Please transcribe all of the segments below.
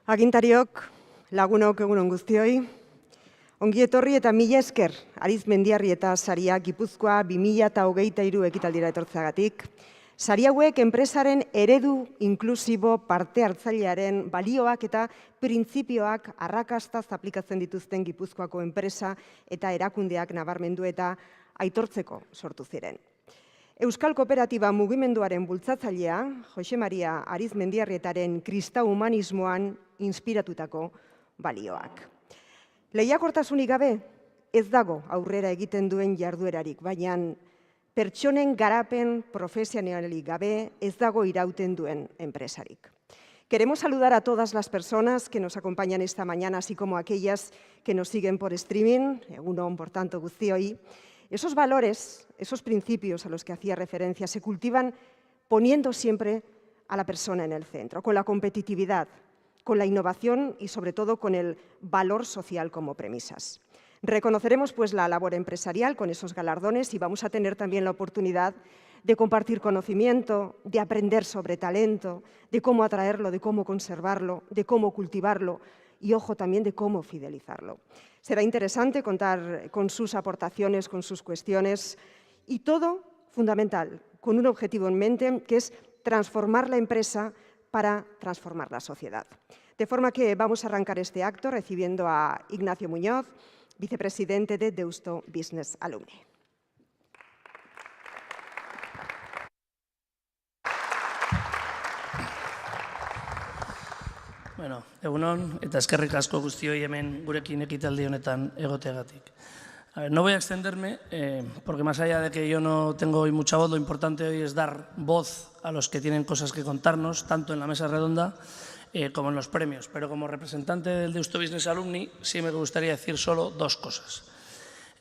Agintariok, lagunok egunon guztioi, ongi etorri eta mila esker Arizmendiarrieta saria Gipuzkoa 2023 ekitaldira etortzeagatik. Sari hauek enpresaren eredu inklusibo parte hartzailearen balioak eta printzipioak arrakastaz aplikatzen dituzten Gipuzkoako enpresa eta erakundeak nabarmendu eta aitortzeko sortu ziren. Euskal Kooperatiba mugimenduaren bultzatzailea, Jose Maria Arizmendiarrietaren kristau humanismoan inspiratutako balioak. Lehiakortasunik gabe ez dago aurrera egiten duen jarduerarik, baina pertsonen garapen profesionalik gabe ez dago irauten duen enpresarik. Queremos saludar a todas las personas que nos acompañan esta mañana, así como a aquellas que nos siguen por streaming, egunon, por tanto, guztioi. Esos valores, esos principios a los que hacía referencia, se cultivan poniendo siempre a la persona en el centro, con la competitividad, con la innovación y, sobre todo, con el valor social como premisas. Reconoceremos, pues, la labor empresarial con esos galardones y vamos a tener también la oportunidad de compartir conocimiento, de aprender sobre talento, de cómo atraerlo, de cómo conservarlo, de cómo cultivarlo y, ojo, también de cómo fidelizarlo. Será interesante contar con sus aportaciones, con sus cuestiones y todo fundamental, con un objetivo en mente, que es transformar la empresa para transformar la sociedad. De forma que vamos a arrancar este acto recibiendo a Ignacio Muñoz, vicepresidente de Deusto Business Alumni. Bueno, egunon, eta eskerrik asko guztioi hemen gurekin ekitaldi honetan egoteagatik. No voy a extenderme, porque más allá de que yo no tengo hoy mucha voz, lo importante hoy es dar voz a los que tienen cosas que contarnos, tanto en la mesa redonda como en los premios. Pero como representante del Deusto Business Alumni, sí me gustaría decir solo dos cosas.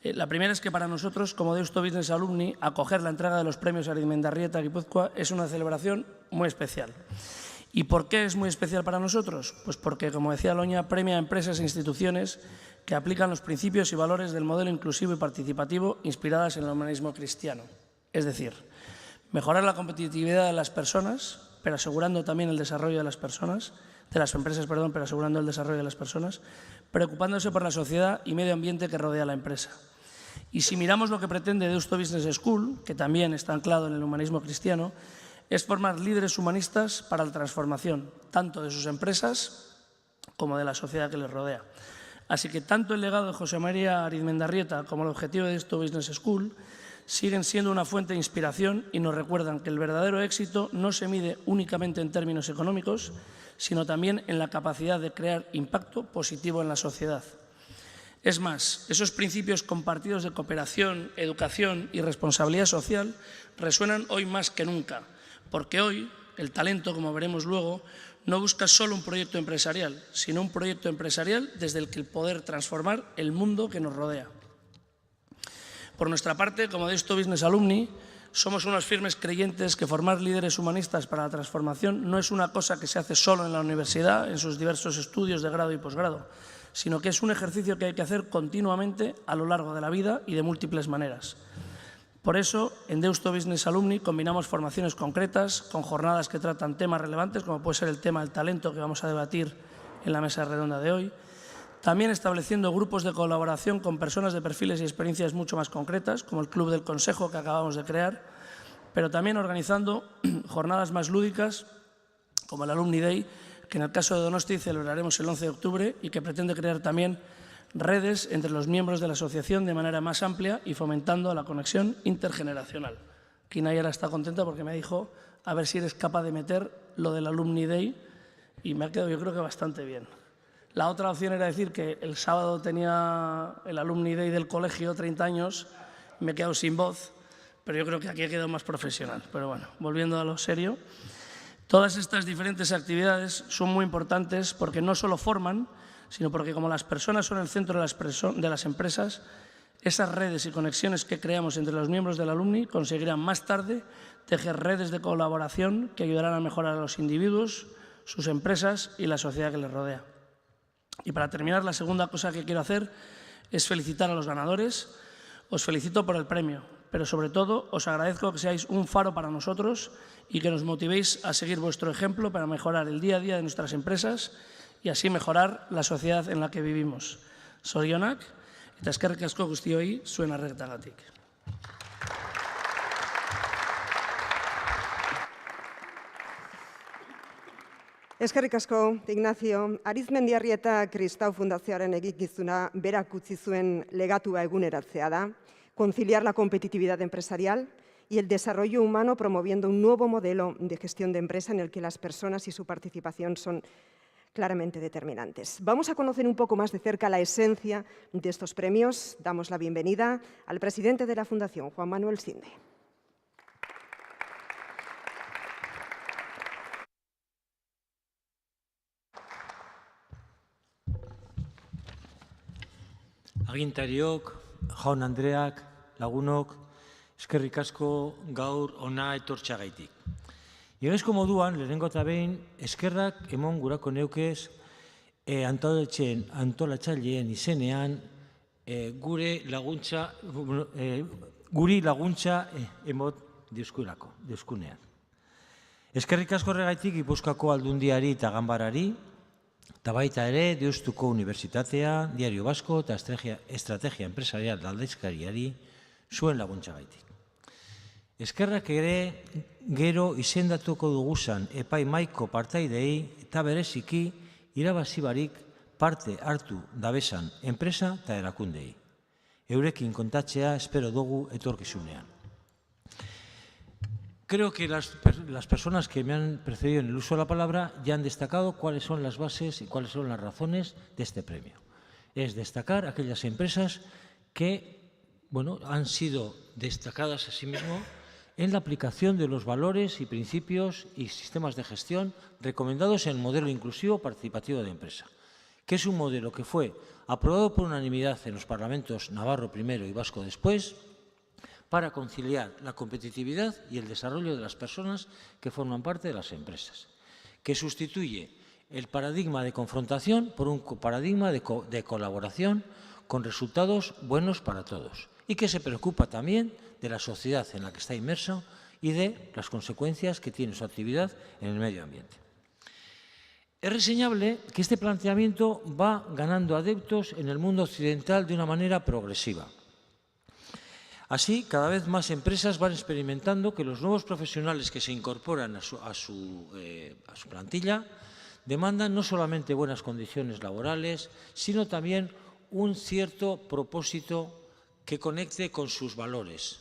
La primera es que para nosotros, como Deusto Business Alumni, acoger la entrega de los premios Arizmendiarrieta Gipuzkoa es una celebración muy especial. ¿Y por qué es muy especial para nosotros? Pues porque, como decía Loña, premia a empresas e instituciones que aplican los principios y valores del modelo inclusivo y participativo inspiradas en el humanismo cristiano. Es decir, mejorar la competitividad de las personas, pero asegurando también el desarrollo de las personas, de las empresas, perdón, pero asegurando el desarrollo de las personas, preocupándose por la sociedad y medio ambiente que rodea a la empresa. Y si miramos lo que pretende Deusto Business School, que también está anclado en el humanismo cristiano, es formar líderes humanistas para la transformación, tanto de sus empresas como de la sociedad que les rodea. Así que tanto el legado de José María Arizmendiarrieta como el objetivo de Deusto Business School siguen siendo una fuente de inspiración y nos recuerdan que el verdadero éxito no se mide únicamente en términos económicos, sino también en la capacidad de crear impacto positivo en la sociedad. Es más, esos principios compartidos de cooperación, educación y responsabilidad social resuenan hoy más que nunca, porque hoy el talento, como veremos luego, no busca solo un proyecto empresarial, sino un proyecto empresarial desde el que poder transformar el mundo que nos rodea. Por nuestra parte, como Deusto Business Alumni, somos unos firmes creyentes que formar líderes humanistas para la transformación no es una cosa que se hace solo en la universidad, en sus diversos estudios de grado y posgrado, sino que es un ejercicio que hay que hacer continuamente a lo largo de la vida y de múltiples maneras. Por eso, en Deusto Business Alumni combinamos formaciones concretas con jornadas que tratan temas relevantes, como puede ser el tema del talento que vamos a debatir en la mesa redonda de hoy. También estableciendo grupos de colaboración con personas de perfiles y experiencias mucho más concretas, como el Club del Consejo que acabamos de crear, pero también organizando jornadas más lúdicas, como el Alumni Day, que en el caso de Donosti celebraremos el 11 de octubre y que pretende crear también redes entre los miembros de la asociación de manera más amplia y fomentando la conexión intergeneracional. Aquí Nayara está contenta porque me dijo a ver si eres capaz de meter lo del Alumni Day y me ha quedado yo creo que bastante bien. La otra opción era decir que el sábado tenía el Alumni Day del colegio, 30 años, me he quedado sin voz, pero yo creo que aquí he quedado más profesional. Pero bueno, volviendo a lo serio, todas estas diferentes actividades son muy importantes porque no solo forman, sino porque como las personas son el centro de las empresas, esas redes y conexiones que creamos entre los miembros del Alumni conseguirán más tarde tejer redes de colaboración que ayudarán a mejorar a los individuos, sus empresas y la sociedad que les rodea. Y para terminar, la segunda cosa que quiero hacer es felicitar a los ganadores. Os felicito por el premio, pero sobre todo os agradezco que seáis un faro para nosotros y que nos motivéis a seguir vuestro ejemplo para mejorar el día a día de nuestras empresas y así mejorar la sociedad en la que vivimos. Zorionak, eta eskerrik asko guztioi zuen arretagatik. Eskerrik asko, Ignacio. Arizmendiarrieta Kristau Fundazioaren eginkizuna berak utzi zuen legatua eguneratzea da, conciliar la competitividad empresarial y el desarrollo humano promoviendo un nuevo modelo de gestión de empresa en el que las personas y su participación son claramente determinantes. Vamos a conocer un poco más de cerca la esencia de estos premios. Damos la bienvenida al presidente de la Fundación, Juan Manuel Sinde. Agintariok, jaun Andreak, lagunok, eskerrik asko gaur ona etortxagaitik. Igenezko moduan, lehenengo eta behin, eskerrak emon gurako neukez antolatzaileen izenean guri laguntza emot diuskunean. Eskerrik asko horregaitik Gipuzkoako Aldundiari eta Ganbarari, eta baita ere Deustuko Unibertsitatea, Diario Basko eta Estrategia Empresarial Aldizkariari zuen laguntzagaitik. Eskerrak ere gero izendatuko duguzan epaimaiko partaidei eta bereziki irabazi barik parte hartu dabesan enpresa eta erakundei. Eurekin kontatzea espero dugu etorkizunean. Creo que las personas que me han precedido en el uso de la palabra ya han destacado cuáles son las bases y cuáles son las razones de este premio. Es destacar aquellas empresas que han sido destacadas a sí mismo en la aplicación de los valores y principios y sistemas de gestión recomendados en el modelo inclusivo participativo de empresa, que es un modelo que fue aprobado por unanimidad en los parlamentos navarro primero y vasco después, para conciliar la competitividad y el desarrollo de las personas que forman parte de las empresas, que sustituye el paradigma de confrontación por un paradigma de colaboración con resultados buenos para todos y que se preocupa también de la sociedad en la que está inmersa y de las consecuencias que tiene su actividad en el medio ambiente. Es reseñable que este planteamiento va ganando adeptos en el mundo occidental de una manera progresiva. Así, cada vez más empresas van experimentando que los nuevos profesionales que se incorporan a su plantilla demandan no solamente buenas condiciones laborales, sino también un cierto propósito que conecte con sus valores,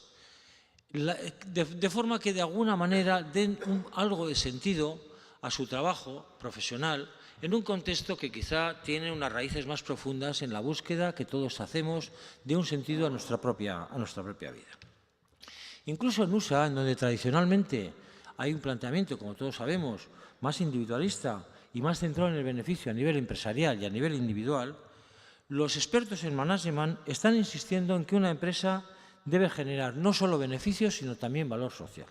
de forma que de alguna manera den algo de sentido a su trabajo profesional en un contexto que quizá tiene unas raíces más profundas en la búsqueda que todos hacemos de un sentido a nuestra propia vida. Incluso en USA, en donde tradicionalmente hay un planteamiento, como todos sabemos, más individualista y más centrado en el beneficio a nivel empresarial y a nivel individual, los expertos en management están insistiendo en que una empresa debe generar no solo beneficios, sino también valor social.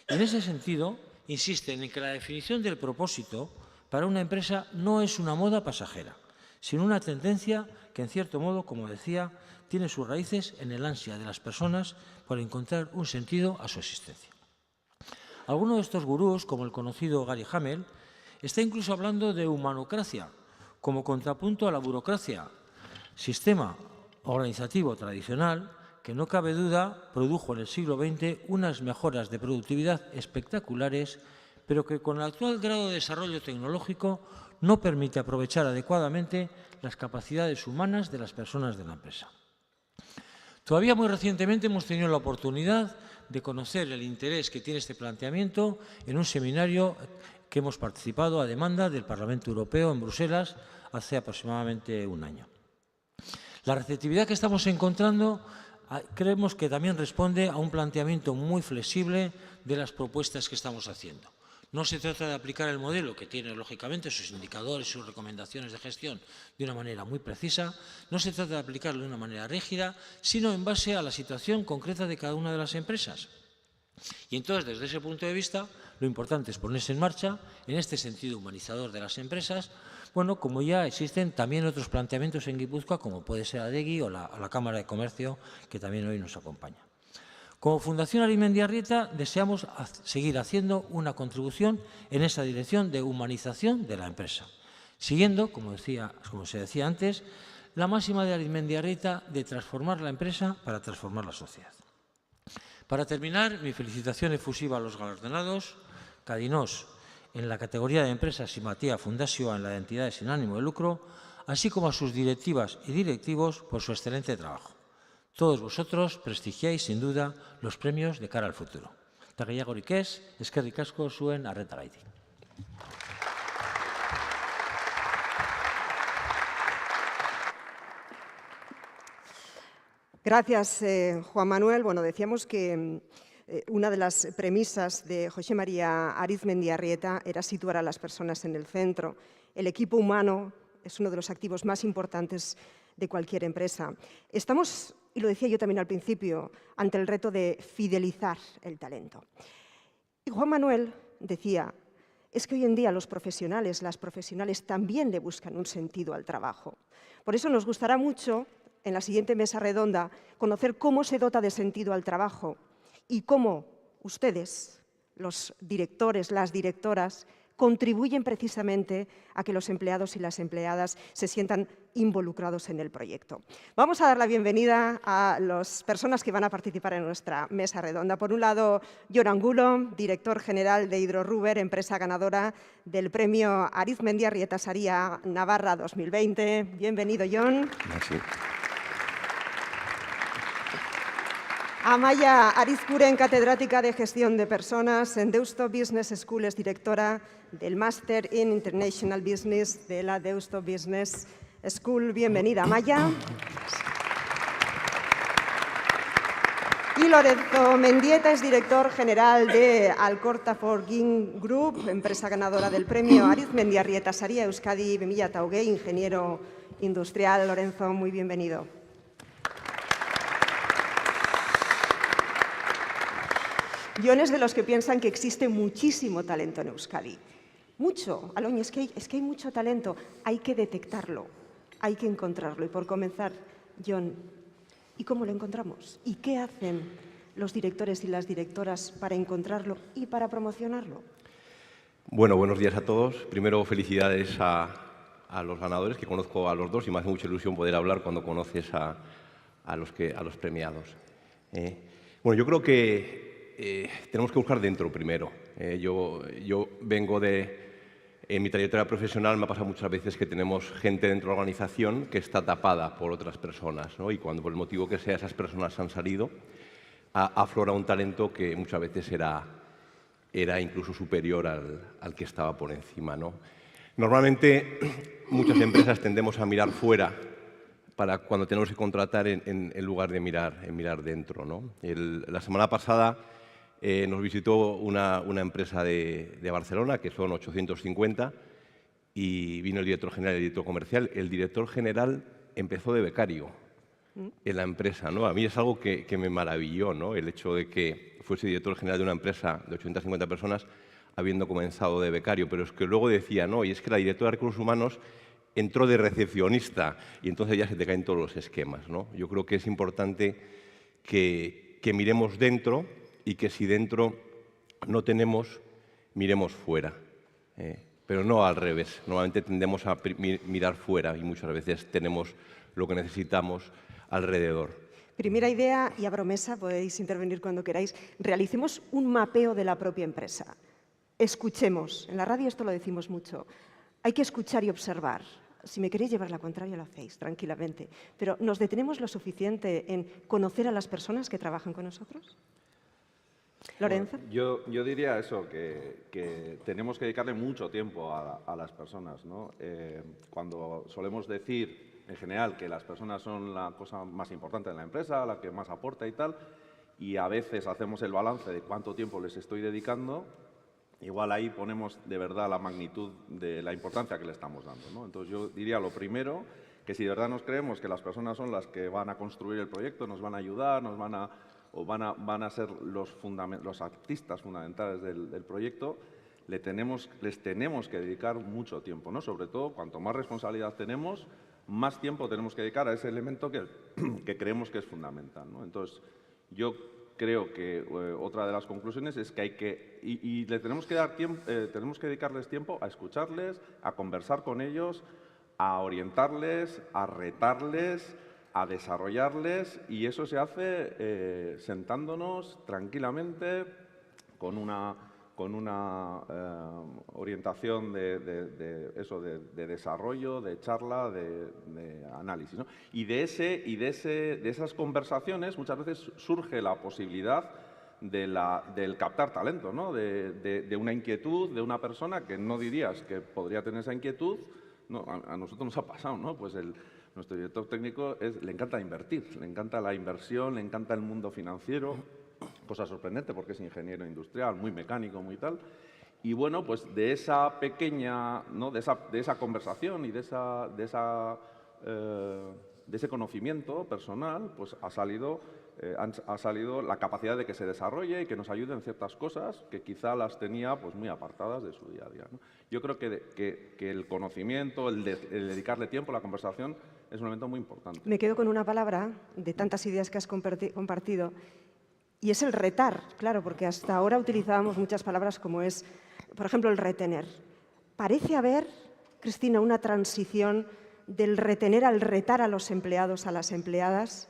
Y en ese sentido, insisten en que la definición del propósito para una empresa no es una moda pasajera, sino una tendencia que, en cierto modo, como decía, tiene sus raíces en el ansia de las personas por encontrar un sentido a su existencia. Alguno de estos gurús, como el conocido Gary Hamel, está incluso hablando de humanocracia como contrapunto a la burocracia, sistema organizativo tradicional que, no cabe duda, produjo en el siglo XX unas mejoras de productividad espectaculares, pero que con el actual grado de desarrollo tecnológico no permite aprovechar adecuadamente las capacidades humanas de las personas de la empresa. Todavía muy recientemente hemos tenido la oportunidad de conocer el interés que tiene este planteamiento en un seminario que hemos participado a demanda del Parlamento Europeo en Bruselas hace aproximadamente un año. La receptividad que estamos encontrando creemos que también responde a un planteamiento muy flexible de las propuestas que estamos haciendo. No se trata de aplicar el modelo, que tiene lógicamente sus indicadores, sus recomendaciones de gestión de una manera muy precisa, no se trata de aplicarlo de una manera rígida, sino en base a la situación concreta de cada una de las empresas. Y entonces, desde ese punto de vista, lo importante es ponerse en marcha en este sentido humanizador de las empresas, bueno, como ya existen también otros planteamientos en Guipúzcoa, como puede ser Adegi o la Cámara de Comercio, que también hoy nos acompaña. Como Fundación Arizmendiarrieta deseamos seguir haciendo una contribución en esa dirección de humanización de la empresa, siguiendo, como se decía antes, la máxima de Arizmendiarrieta de transformar la empresa para transformar la sociedad. Para terminar, mi felicitación efusiva a los galardonados, Cadinós en la categoría de empresas y Matías Fundazioa en la de entidades sin ánimo de lucro, así como a sus directivas y directivos por su excelente trabajo. Todos vosotros prestigiáis, sin duda, los premios de cara al futuro. Eta gehiagorik ez, eskerrik asko zuen arretagatik. Gracias, Juan Manuel. Bueno, decíamos que una de las premisas de José María Arizmendiarrieta era situar a las personas en el centro. El equipo humano es uno de los activos más importantes de cualquier empresa. Estamos, y lo decía yo también al principio, ante el reto de fidelizar el talento. Y Juan Manuel decía, es que hoy en día los profesionales, las profesionales también le buscan un sentido al trabajo. Por eso nos gustará mucho, en la siguiente mesa redonda, conocer cómo se dota de sentido al trabajo y cómo ustedes, los directores, las directoras, contribuyen precisamente a que los empleados y las empleadas se sientan involucrados en el proyecto. Vamos a dar la bienvenida a las personas que van a participar en nuestra mesa redonda. Por un lado, Jon Angulo, director general de Hidroruber, empresa ganadora del premio Arizmendiarrieta Saria Navarra 2020. Bienvenido, Jon. Gracias. Amaia Arizkuren, catedrática de Gestión de Personas en Deusto Business School, es directora del Máster in International Business de la Deusto Business School. Bienvenida, Amaia. Y Lorenzo Mendieta es director general de Alcorta Forging Group, empresa ganadora del premio Arizmendiarrieta Saria Euskadi 2020, ingeniero industrial. Lorenzo, muy bienvenido. Jon es de los que piensan que existe muchísimo talento en Euskadi. Mucho. Aloña, es que hay mucho talento. Hay que detectarlo, hay que encontrarlo. Y por comenzar, Jon, ¿y cómo lo encontramos? ¿Y qué hacen los directores y las directoras para encontrarlo y para promocionarlo? Bueno, buenos días a todos. Primero, felicidades a los ganadores, que conozco a los dos y me hace mucha ilusión poder hablar cuando conoces a los premiados. Bueno, yo creo que tenemos que buscar dentro primero. Yo vengo en mi trayectoria profesional me ha pasado muchas veces que tenemos gente dentro de la organización que está tapada por otras personas, ¿no? Y cuando por el motivo que sea esas personas han salido, aflora un talento que muchas veces era incluso superior al que estaba por encima, ¿no? Normalmente muchas empresas tendemos a mirar fuera para cuando tenemos que contratar en lugar de mirar dentro, ¿no? La semana pasada nos visitó una empresa de Barcelona, que son 850, y vino el director general y el director comercial. El director general empezó de becario en la empresa, ¿no? A mí es algo que me maravilló, ¿no? El hecho de que fuese director general de una empresa de 850 personas habiendo comenzado de becario, pero es que luego decía, no, y es que la directora de Recursos Humanos entró de recepcionista y entonces ya se te caen todos los esquemas, ¿no? Yo creo que es importante que miremos dentro y que si dentro no tenemos, miremos fuera. Pero no al revés. Normalmente tendemos a mirar fuera y muchas veces tenemos lo que necesitamos alrededor. Primera idea, y abro mesa, podéis intervenir cuando queráis. Realicemos un mapeo de la propia empresa. escuchemos. En la radio esto lo decimos mucho. Hay que escuchar y observar. Si me queréis llevar la contraria, lo hacéis tranquilamente. Pero ¿nos detenemos lo suficiente en conocer a las personas que trabajan con nosotros? Lorenzo. Bueno, yo diría eso, que tenemos que dedicarle mucho tiempo a las personas, ¿no? Cuando solemos decir, en general, que las personas son la cosa más importante de la empresa, la que más aporta y tal, y a veces hacemos el balance de cuánto tiempo les estoy dedicando, igual ahí ponemos de verdad la magnitud de la importancia que le estamos dando, ¿no? Entonces yo diría lo primero, que si de verdad nos creemos que las personas son las que van a construir el proyecto, nos van a ayudar, van a ser los artistas fundamentales del proyecto, les tenemos que dedicar mucho tiempo, ¿no? Sobre todo, cuanto más responsabilidad tenemos, más tiempo tenemos que dedicar a ese elemento que creemos que es fundamental, ¿no? Entonces, yo creo que otra de las conclusiones es que le tenemos que dar tiempo, tenemos que dedicarles tiempo a escucharles, a conversar con ellos, a orientarles, a retarles, a desarrollarles, y eso se hace sentándonos tranquilamente con una orientación de desarrollo, de charla, de análisis, ¿no? Y de esas conversaciones muchas veces surge la posibilidad del captar talento, ¿no? De una inquietud de una persona que no dirías que podría tener esa inquietud, ¿no? A nosotros nos ha pasado, ¿no? Pues nuestro director técnico le encanta invertir, le encanta la inversión, le encanta el mundo financiero, cosa sorprendente porque es ingeniero industrial, muy mecánico, muy tal. Y bueno, pues de esa pequeña, ¿no? de esa conversación y de ese conocimiento personal, pues ha salido la capacidad de que se desarrolle y que nos ayude en ciertas cosas que quizá las tenía pues muy apartadas de su día a día, ¿no? Yo creo que el conocimiento, el dedicarle tiempo a la conversación es un elemento muy importante. Me quedo con una palabra de tantas ideas que has compartido, y es el retar, claro, porque hasta ahora utilizábamos muchas palabras como es, por ejemplo, el retener. Parece haber, Cristina, una transición del retener al retar a los empleados, a las empleadas,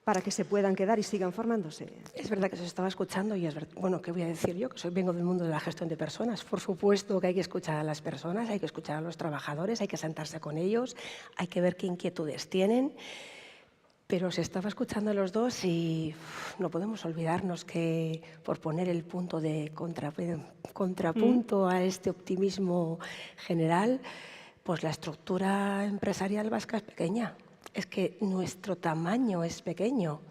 para que se puedan quedar y sigan formándose. Es verdad que se estaba escuchando y es verdad, bueno, ¿qué voy a decir yo? Que vengo del mundo de la gestión de personas. Por supuesto que hay que escuchar a las personas, hay que escuchar a los trabajadores, hay que sentarse con ellos, hay que ver qué inquietudes tienen. Pero se estaba escuchando a los dos y no podemos olvidarnos que, por poner el punto de contrapunto a este optimismo general, pues la estructura empresarial vasca es pequeña. Es que nuestro tamaño es pequeño.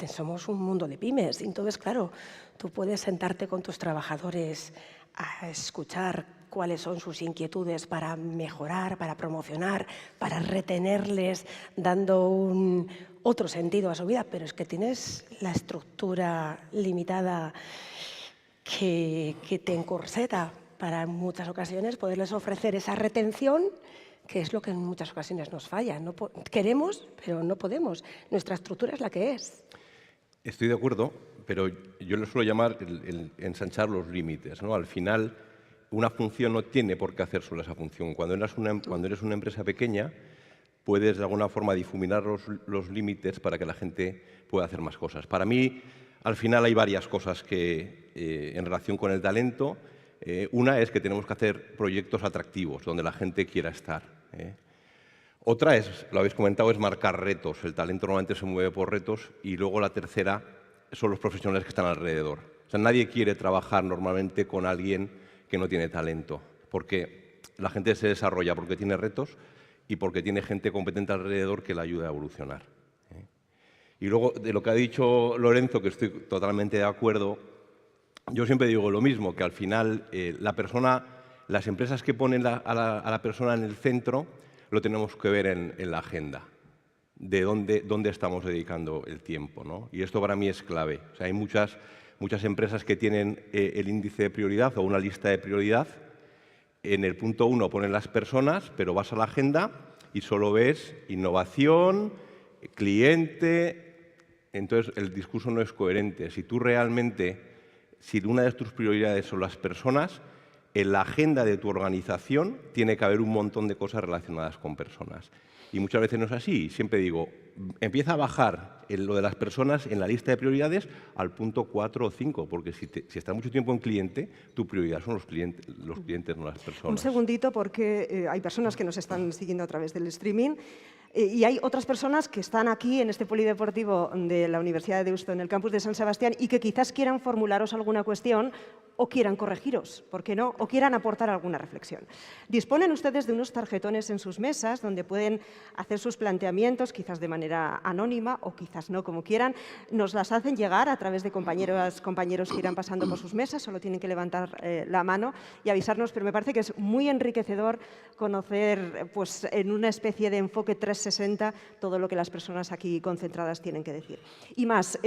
Somos un mundo de pymes. Entonces, claro, tú puedes sentarte con tus trabajadores a escuchar cuáles son sus inquietudes para mejorar, para promocionar, para retenerles, dando otro sentido a su vida, pero es que tienes la estructura limitada que te encorseta para en muchas ocasiones poderles ofrecer esa retención, que es lo que en muchas ocasiones nos falla. No queremos, pero no podemos. Nuestra estructura es la que es. Estoy de acuerdo, pero yo le suelo llamar el ensanchar los límites, ¿no? Al final, una función no tiene por qué hacer solo esa función. Cuando eres una empresa pequeña, puedes de alguna forma difuminar los límites para que la gente pueda hacer más cosas. Para mí, al final hay varias cosas que, en relación con el talento. Una es que tenemos que hacer proyectos atractivos, donde la gente quiera estar. Otra es, lo habéis comentado, es marcar retos. El talento normalmente se mueve por retos. Y luego la tercera son los profesionales que están alrededor. O sea, nadie quiere trabajar normalmente con alguien que no tiene talento, porque la gente se desarrolla porque tiene retos y porque tiene gente competente alrededor que la ayuda a evolucionar. Y luego, de lo que ha dicho Lorenzo, que estoy totalmente de acuerdo, yo siempre digo lo mismo, que al final las empresas que ponen a la persona en el centro lo tenemos que ver en la agenda, de dónde estamos dedicando el tiempo, ¿no? Y esto para mí es clave. O sea, hay muchas empresas que tienen el índice de prioridad o una lista de prioridad. En el punto 1 ponen las personas, pero vas a la agenda y solo ves innovación, cliente. Entonces, el discurso no es coherente. Si una de tus prioridades son las personas, en la agenda de tu organización tiene que haber un montón de cosas relacionadas con personas. Y muchas veces no es así. Siempre digo, empieza a bajar lo de las personas en la lista de prioridades al punto 4 o 5, porque si estás mucho tiempo en cliente, tu prioridad son los clientes, no las personas. Un segundito, porque hay personas que nos están siguiendo a través del streaming y hay otras personas que están aquí en este polideportivo de la Universidad de Deusto, en el campus de San Sebastián, y que quizás quieran formularos alguna cuestión o quieran corregiros, ¿por qué no? O quieran aportar alguna reflexión. Disponen ustedes de unos tarjetones en sus mesas donde pueden hacer sus planteamientos, quizás de manera anónima o quizás no, como quieran. Nos las hacen llegar a través de compañeros que irán pasando por sus mesas, solo tienen que levantar la mano y avisarnos, pero me parece que es muy enriquecedor conocer pues, en una especie de enfoque 360 todo lo que las personas aquí concentradas tienen que decir. Y más,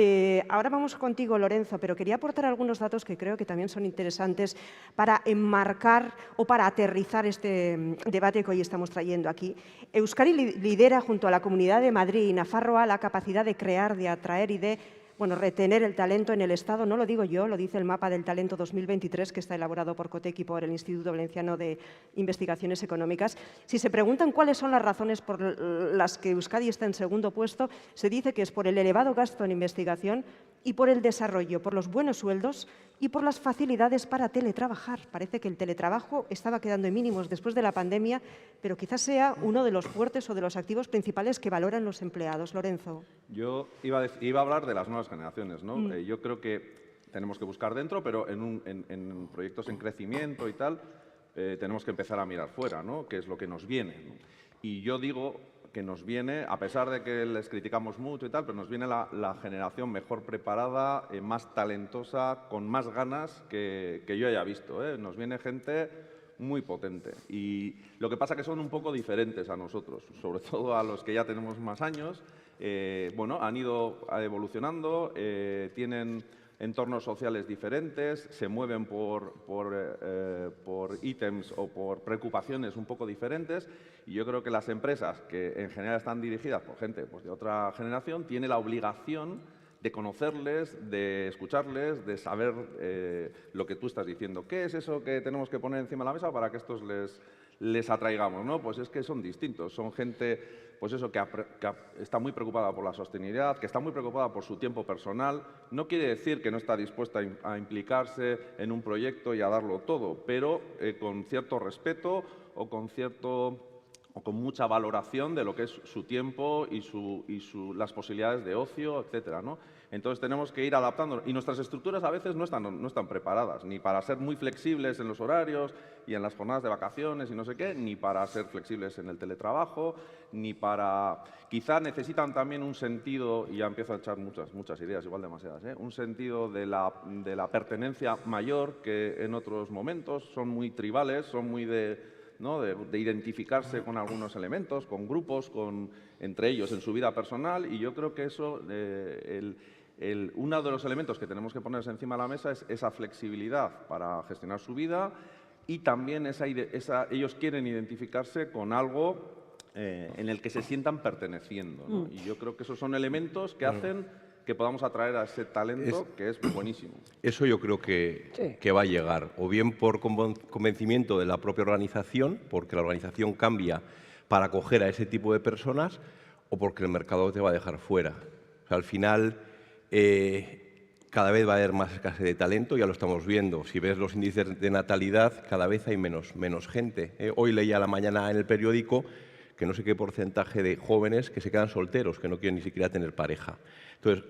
ahora vamos contigo, Lorenzo, pero quería aportar algunos datos que creo que también son interesantes para enmarcar o para aterrizar este debate que hoy estamos trayendo aquí. Euskadi lidera junto a la Comunidad de Madrid y Nafarroa la capacidad de crear, de atraer y de retener el talento en el Estado. No lo digo yo, lo dice el Mapa del Talento 2023, que está elaborado por COTEC y por el Instituto Valenciano de Investigaciones Económicas. Si se preguntan cuáles son las razones por las que Euskadi está en segundo puesto, se dice que es por el elevado gasto en investigación y por el desarrollo, por los buenos sueldos y por las facilidades para teletrabajar. Parece que el teletrabajo estaba quedando en mínimos después de la pandemia, pero quizás sea uno de los fuertes o de los activos principales que valoran los empleados. Lorenzo. Yo iba a hablar de las nuevas generaciones, ¿no? Yo creo que tenemos que buscar dentro, pero en proyectos en crecimiento y tal, tenemos que empezar a mirar fuera, ¿no? ¿Qué es lo que nos viene, ¿no? Y yo digo que nos viene, a pesar de que les criticamos mucho y tal, pero nos viene la generación mejor preparada, más talentosa, con más ganas que yo haya visto, ¿eh? Nos viene gente muy potente. Y lo que pasa es que son un poco diferentes a nosotros, sobre todo a los que ya tenemos más años. Bueno, han ido evolucionando, tienen entornos sociales diferentes, se mueven por ítems o por preocupaciones un poco diferentes, y yo creo que las empresas, que en general están dirigidas por gente pues, de otra generación, tienen la obligación de conocerles, de escucharles, de saber lo que tú estás diciendo. ¿Qué es eso que tenemos que poner encima de la mesa para que estos les atraigamos, ¿no? Pues es que son distintos, son gente pues eso, que está muy preocupada por la sostenibilidad, que está muy preocupada por su tiempo personal. No quiere decir que no está dispuesta a implicarse en un proyecto y a darlo todo, pero con cierto respeto o con mucha valoración de lo que es su tiempo y las posibilidades de ocio, etcétera, ¿no? Entonces tenemos que ir adaptando, y nuestras estructuras a veces no están preparadas ni para ser muy flexibles en los horarios y en las jornadas de vacaciones y no sé qué, ni para ser flexibles en el teletrabajo, ni para… Quizá necesitan también un sentido, y ya empiezo a echar muchas ideas, igual demasiadas, un sentido de la pertenencia mayor que en otros momentos. Son muy tribales, son muy de identificarse con algunos elementos, con grupos, entre ellos en su vida personal, y yo creo que eso, uno de los elementos que tenemos que ponerse encima de la mesa es esa flexibilidad para gestionar su vida, y también ellos quieren identificarse con algo en el que se sientan perteneciendo, ¿no? Y yo creo que esos son elementos que hacen que podamos atraer a ese talento que es buenísimo. Eso yo creo que va a llegar, o bien por convencimiento de la propia organización, porque la organización cambia para acoger a ese tipo de personas, o porque el mercado te va a dejar fuera. O sea, al final, cada vez va a haber más escasez de talento, ya lo estamos viendo. Si ves los índices de natalidad, cada vez hay menos gente. Hoy leía a la mañana en el periódico que no sé qué porcentaje de jóvenes que se quedan solteros, que no quieren ni siquiera tener pareja. Entonces,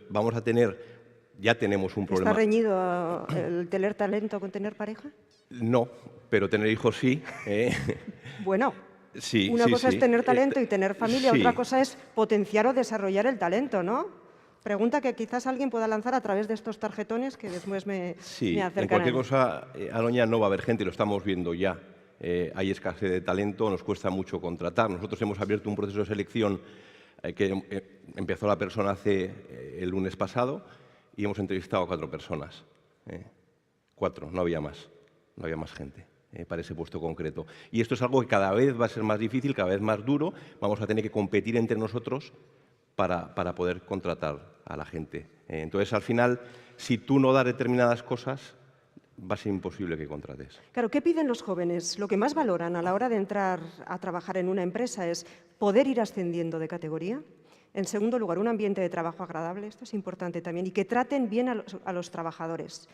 ya tenemos un problema. ¿Está reñido el tener talento con tener pareja? No, pero tener hijos sí. Bueno, sí, una cosa sí. es tener talento y tener familia, sí. Otra cosa es potenciar o desarrollar el talento, ¿no? Pregunta que quizás alguien pueda lanzar a través de estos tarjetones que después me acercarán. En cualquier cosa, Aloña, no va a haber gente, lo estamos viendo ya. Hay escasez de talento, nos cuesta mucho contratar. Nosotros hemos abierto un proceso de selección que empezó la persona el lunes pasado y hemos entrevistado a 4 personas. 4, no había más gente para ese puesto concreto. Y esto es algo que cada vez va a ser más difícil, cada vez más duro. Vamos a tener que competir entre nosotros para poder contratar a la gente. Entonces, al final, si tú no das determinadas cosas, va a ser imposible que contrates. Claro, ¿qué piden los jóvenes? Lo que más valoran a la hora de entrar a trabajar en una empresa es poder ir ascendiendo de categoría. En segundo lugar, un ambiente de trabajo agradable, esto es importante también, y que traten bien a los trabajadores.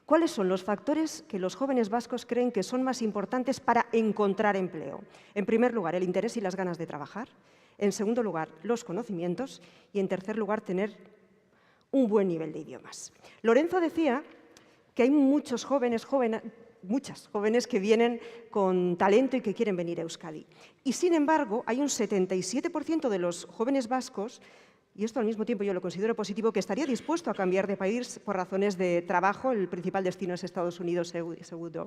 ¿Cuáles son los factores que los jóvenes vascos creen que son más importantes para encontrar empleo? En primer lugar, el interés y las ganas de trabajar. En segundo lugar, los conocimientos. Y en tercer lugar, tener un buen nivel de idiomas. Lorenzo decía que hay muchas jóvenes que vienen con talento y que quieren venir a Euskadi. Y sin embargo, hay un 77% de los jóvenes vascos, y esto al mismo tiempo yo lo considero positivo, que estaría dispuesto a cambiar de país por razones de trabajo. El principal destino es Estados Unidos,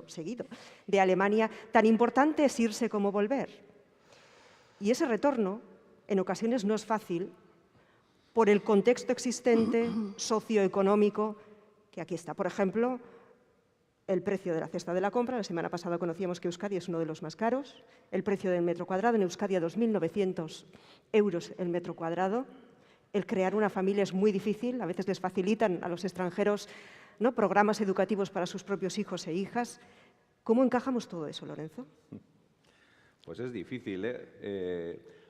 seguido de Alemania. Tan importante es irse como volver. Y ese retorno, en ocasiones, no es fácil por el contexto existente socioeconómico que aquí está. Por ejemplo, el precio de la cesta de la compra. La semana pasada conocíamos que Euskadi es uno de los más caros. El precio del metro cuadrado en Euskadi a 2.900 euros el metro cuadrado. El crear una familia es muy difícil. A veces les facilitan a los extranjeros, ¿no?, programas educativos para sus propios hijos e hijas. ¿Cómo encajamos todo eso, Lorenzo? Pues es difícil,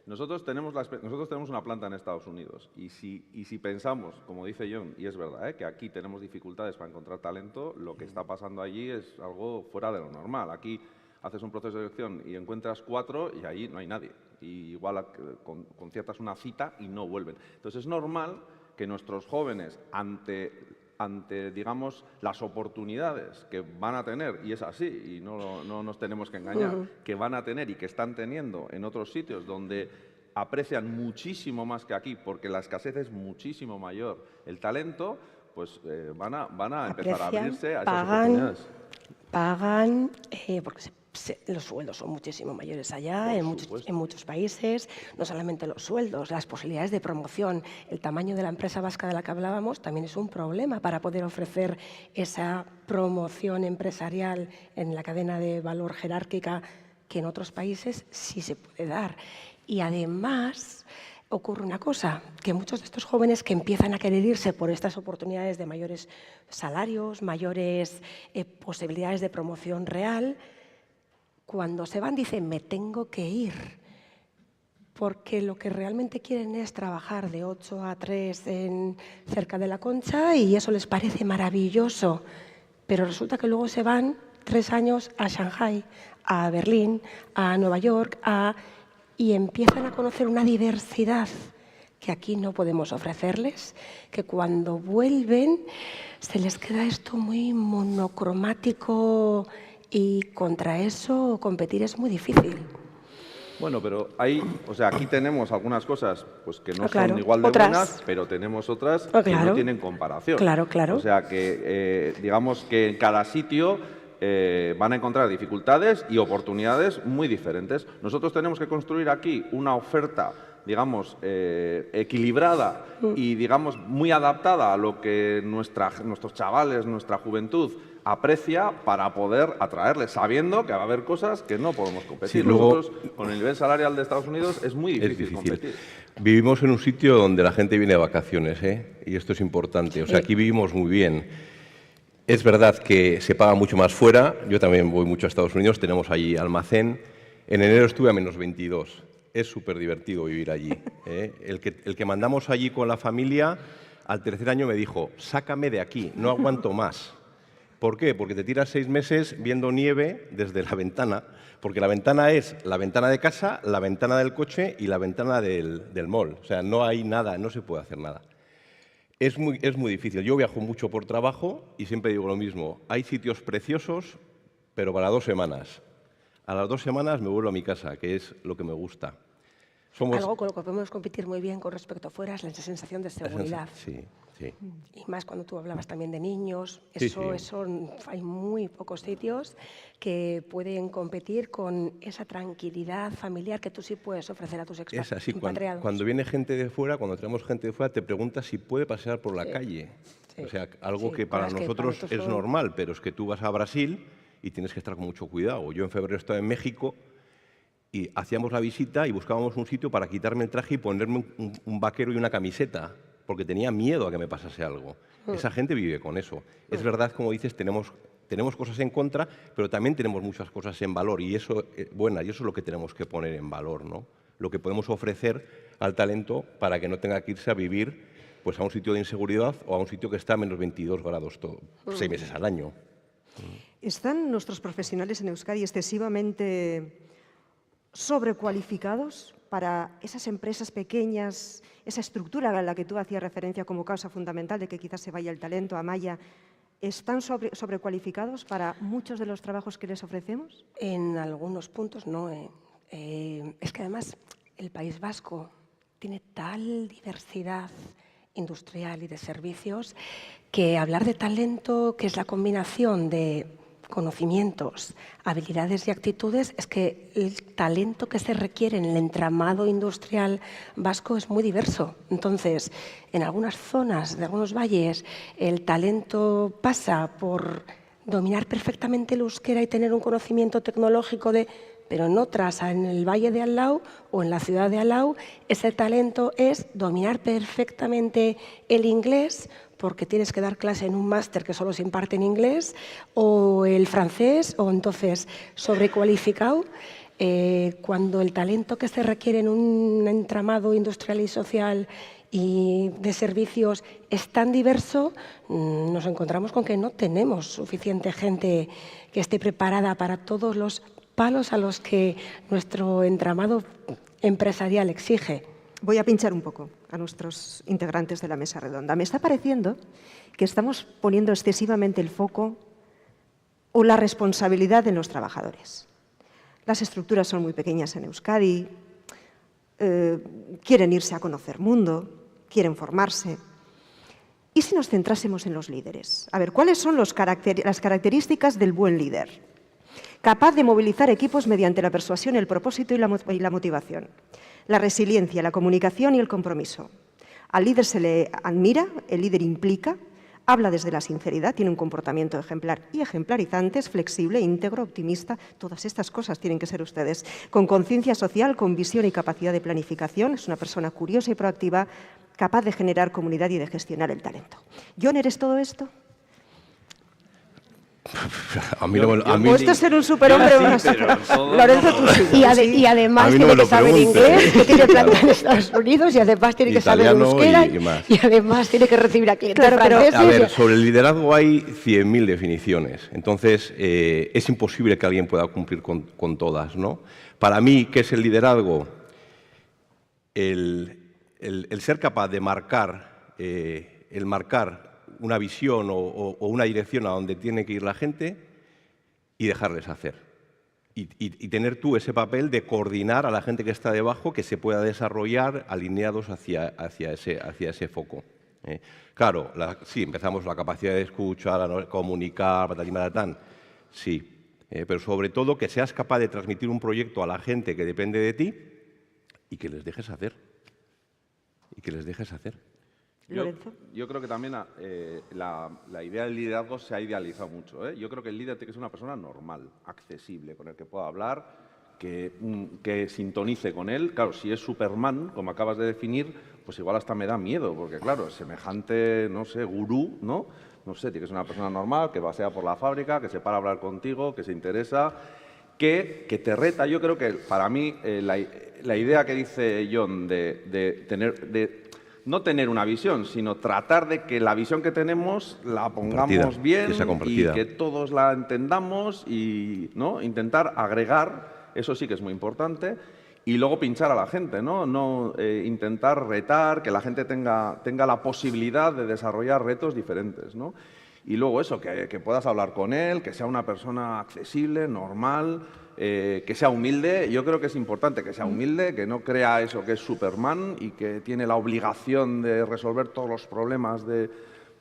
Nosotros tenemos una planta en Estados Unidos y si pensamos, como dice John, y es verdad, que aquí tenemos dificultades para encontrar talento, lo que está pasando allí es algo fuera de lo normal. Aquí haces un proceso de selección y encuentras 4 y allí no hay nadie. Y igual conciertas una cita y no vuelven. Entonces es normal que nuestros jóvenes, ante digamos, las oportunidades que van a tener, y es así, y no nos tenemos que engañar, que van a tener y que están teniendo en otros sitios donde aprecian muchísimo más que aquí, porque la escasez es muchísimo mayor, el talento, pues van a empezar a abrirse a esas oportunidades. Pagan, porque los sueldos son muchísimo mayores allá, en muchos países, no solamente los sueldos, las posibilidades de promoción, el tamaño de la empresa vasca de la que hablábamos también es un problema para poder ofrecer esa promoción empresarial en la cadena de valor jerárquica que en otros países sí se puede dar. Y además ocurre una cosa, que muchos de estos jóvenes que empiezan a querer irse por estas oportunidades de mayores salarios, mayores posibilidades de promoción real, cuando se van dicen, me tengo que ir, porque lo que realmente quieren es trabajar de 8 a 3 cerca de la Concha y eso les parece maravilloso, pero resulta que luego se van 3 años a Shanghái, a Berlín, a Nueva York, y empiezan a conocer una diversidad que aquí no podemos ofrecerles, que cuando vuelven se les queda esto muy monocromático. Y contra eso competir es muy difícil. Bueno, pero aquí tenemos algunas cosas pues, que no claro, son igual de otras buenas, pero tenemos otras que no tienen comparación. Claro. O sea que digamos que en cada sitio van a encontrar dificultades y oportunidades muy diferentes. Nosotros tenemos que construir aquí una oferta, digamos, equilibrada y, digamos, muy adaptada a lo que nuestros chavales, nuestra juventud aprecia para poder atraerles, sabiendo que va a haber cosas que no podemos competir. Sí, luego, nosotros, con el nivel salarial de Estados Unidos, es muy difícil competir. Vivimos en un sitio donde la gente viene de vacaciones, y esto es importante. O sea, aquí vivimos muy bien. Es verdad que se paga mucho más fuera. Yo también voy mucho a Estados Unidos, tenemos allí almacén. En enero estuve a -22. Es súper divertido vivir allí. El que mandamos allí con la familia, al tercer año me dijo, sácame de aquí, no aguanto más. ¿Por qué? Porque te tiras 6 meses viendo nieve desde la ventana, porque la ventana es la ventana de casa, la ventana del coche y la ventana del mall. O sea, no hay nada, no se puede hacer nada. Es muy difícil. Yo viajo mucho por trabajo y siempre digo lo mismo. Hay sitios preciosos, pero para 2 semanas. A las 2 semanas me vuelvo a mi casa, que es lo que me gusta. Algo con lo que podemos competir muy bien con respecto a fuera es la sensación de seguridad. Sí. Y más cuando tú hablabas también de niños, Sí. Eso hay muy pocos sitios que pueden competir con esa tranquilidad familiar que tú sí puedes ofrecer a tus Es así, expatriados. cuando viene gente de fuera, cuando traemos gente de fuera, te preguntas si puede pasear por la calle. Sí. O sea, algo que para nosotros es son... normal, pero es que tú vas a Brasil y tienes que estar con mucho cuidado. Yo en febrero estaba en México y hacíamos la visita y buscábamos un sitio para quitarme el traje y ponerme un vaquero y una camiseta, porque tenía miedo a que me pasase algo. Esa gente vive con eso. Es verdad, como dices, tenemos tenemos cosas en contra, pero también tenemos muchas cosas en valor y eso, buenas, y eso es lo que tenemos que poner en valor, ¿no? Lo que podemos ofrecer al talento para que no tenga que irse a vivir pues, a un sitio de inseguridad o a un sitio que está a menos 22 grados 6 meses al año. ¿Están nuestros profesionales en Euskadi excesivamente sobrecualificados para esas empresas pequeñas, esa estructura a la que tú hacías referencia como causa fundamental de que quizás se vaya el talento a Malla? ¿Están sobrecualificados para muchos de los trabajos que les ofrecemos? En algunos puntos no. Es que además el País Vasco tiene tal diversidad industrial y de servicios que hablar de talento, que es la combinación de conocimientos, habilidades y actitudes, es que el talento que se requiere en el entramado industrial vasco es muy diverso. Entonces, en algunas zonas de algunos valles, el talento pasa por dominar perfectamente el euskera y tener un conocimiento tecnológico pero en otras, en el valle de al lado o en la ciudad de al lado, ese talento es dominar perfectamente el inglés, porque tienes que dar clase en un máster que solo se imparte en inglés, o el francés, o entonces sobrecualificado. Cuando el talento que se requiere en un entramado industrial y social y de servicios es tan diverso, nos encontramos con que no tenemos suficiente gente que esté preparada para todos los palos a los que nuestro entramado empresarial exige. Voy a pinchar un poco a nuestros integrantes de la mesa redonda. Me está pareciendo que estamos poniendo excesivamente el foco o la responsabilidad en los trabajadores. Las estructuras son muy pequeñas en Euskadi, quieren irse a conocer mundo, quieren formarse. ¿Y si nos centrásemos en los líderes? A ver, ¿cuáles son las características del buen líder? Capaz de movilizar equipos mediante la persuasión, el propósito y la motivación. La resiliencia, la comunicación y el compromiso. Al líder se le admira, el líder implica, habla desde la sinceridad, tiene un comportamiento ejemplar y ejemplarizante, es flexible, íntegro, optimista. Todas estas cosas tienen que ser ustedes. Con conciencia social, con visión y capacidad de planificación, es una persona curiosa y proactiva, capaz de generar comunidad y de gestionar el talento. ¿Jon, eres todo esto? A mí no, a mí, ¿O esto es ser un superhombre o una Lorenzo, tú sí. Y además A mí no tiene me lo que saber preguntes. inglés, que tiene planta en Estados Unidos, y además tiene que saber Italiano euskera, y más. y además tiene que recibir a clientes Claro, pero- franceses. A ver, sobre el liderazgo hay 100.000 definiciones, entonces es imposible que alguien pueda cumplir con todas, ¿no? Para mí, ¿qué es el liderazgo? El ser capaz de marcar, marcar una visión o una dirección a donde tiene que ir la gente y dejarles hacer. Y tener tú ese papel de coordinar a la gente que está debajo, que se pueda desarrollar alineados hacia ese foco. Claro, sí, empezamos la capacidad de escuchar, comunicar, patatán, sí, pero sobre todo que seas capaz de transmitir un proyecto a la gente que depende de ti y que les dejes hacer. Lorenzo. Yo creo que también la idea del liderazgo se ha idealizado mucho, ¿eh? Yo creo que el líder tiene que ser una persona normal, accesible, con el que pueda hablar, que sintonice con él. Claro, si es Superman, como acabas de definir, pues igual hasta me da miedo, porque claro, semejante, no sé, gurú, ¿no? No sé, tiene que ser una persona normal, que pasea por la fábrica, que se para a hablar contigo, que se interesa, que te reta. Yo creo que para mí la idea que dice Jon no tener una visión, sino tratar de que la visión que tenemos la pongamos bien y que todos la entendamos y, ¿no?, intentar agregar, eso sí que es muy importante, y luego pinchar a la gente, ¿no? Intentar retar, que la gente tenga la posibilidad de desarrollar retos diferentes, ¿no? Y luego eso, que puedas hablar con él, que sea una persona accesible, normal, que sea humilde. Yo creo que es importante que sea humilde, que no crea eso que es Superman y que tiene la obligación de resolver todos los problemas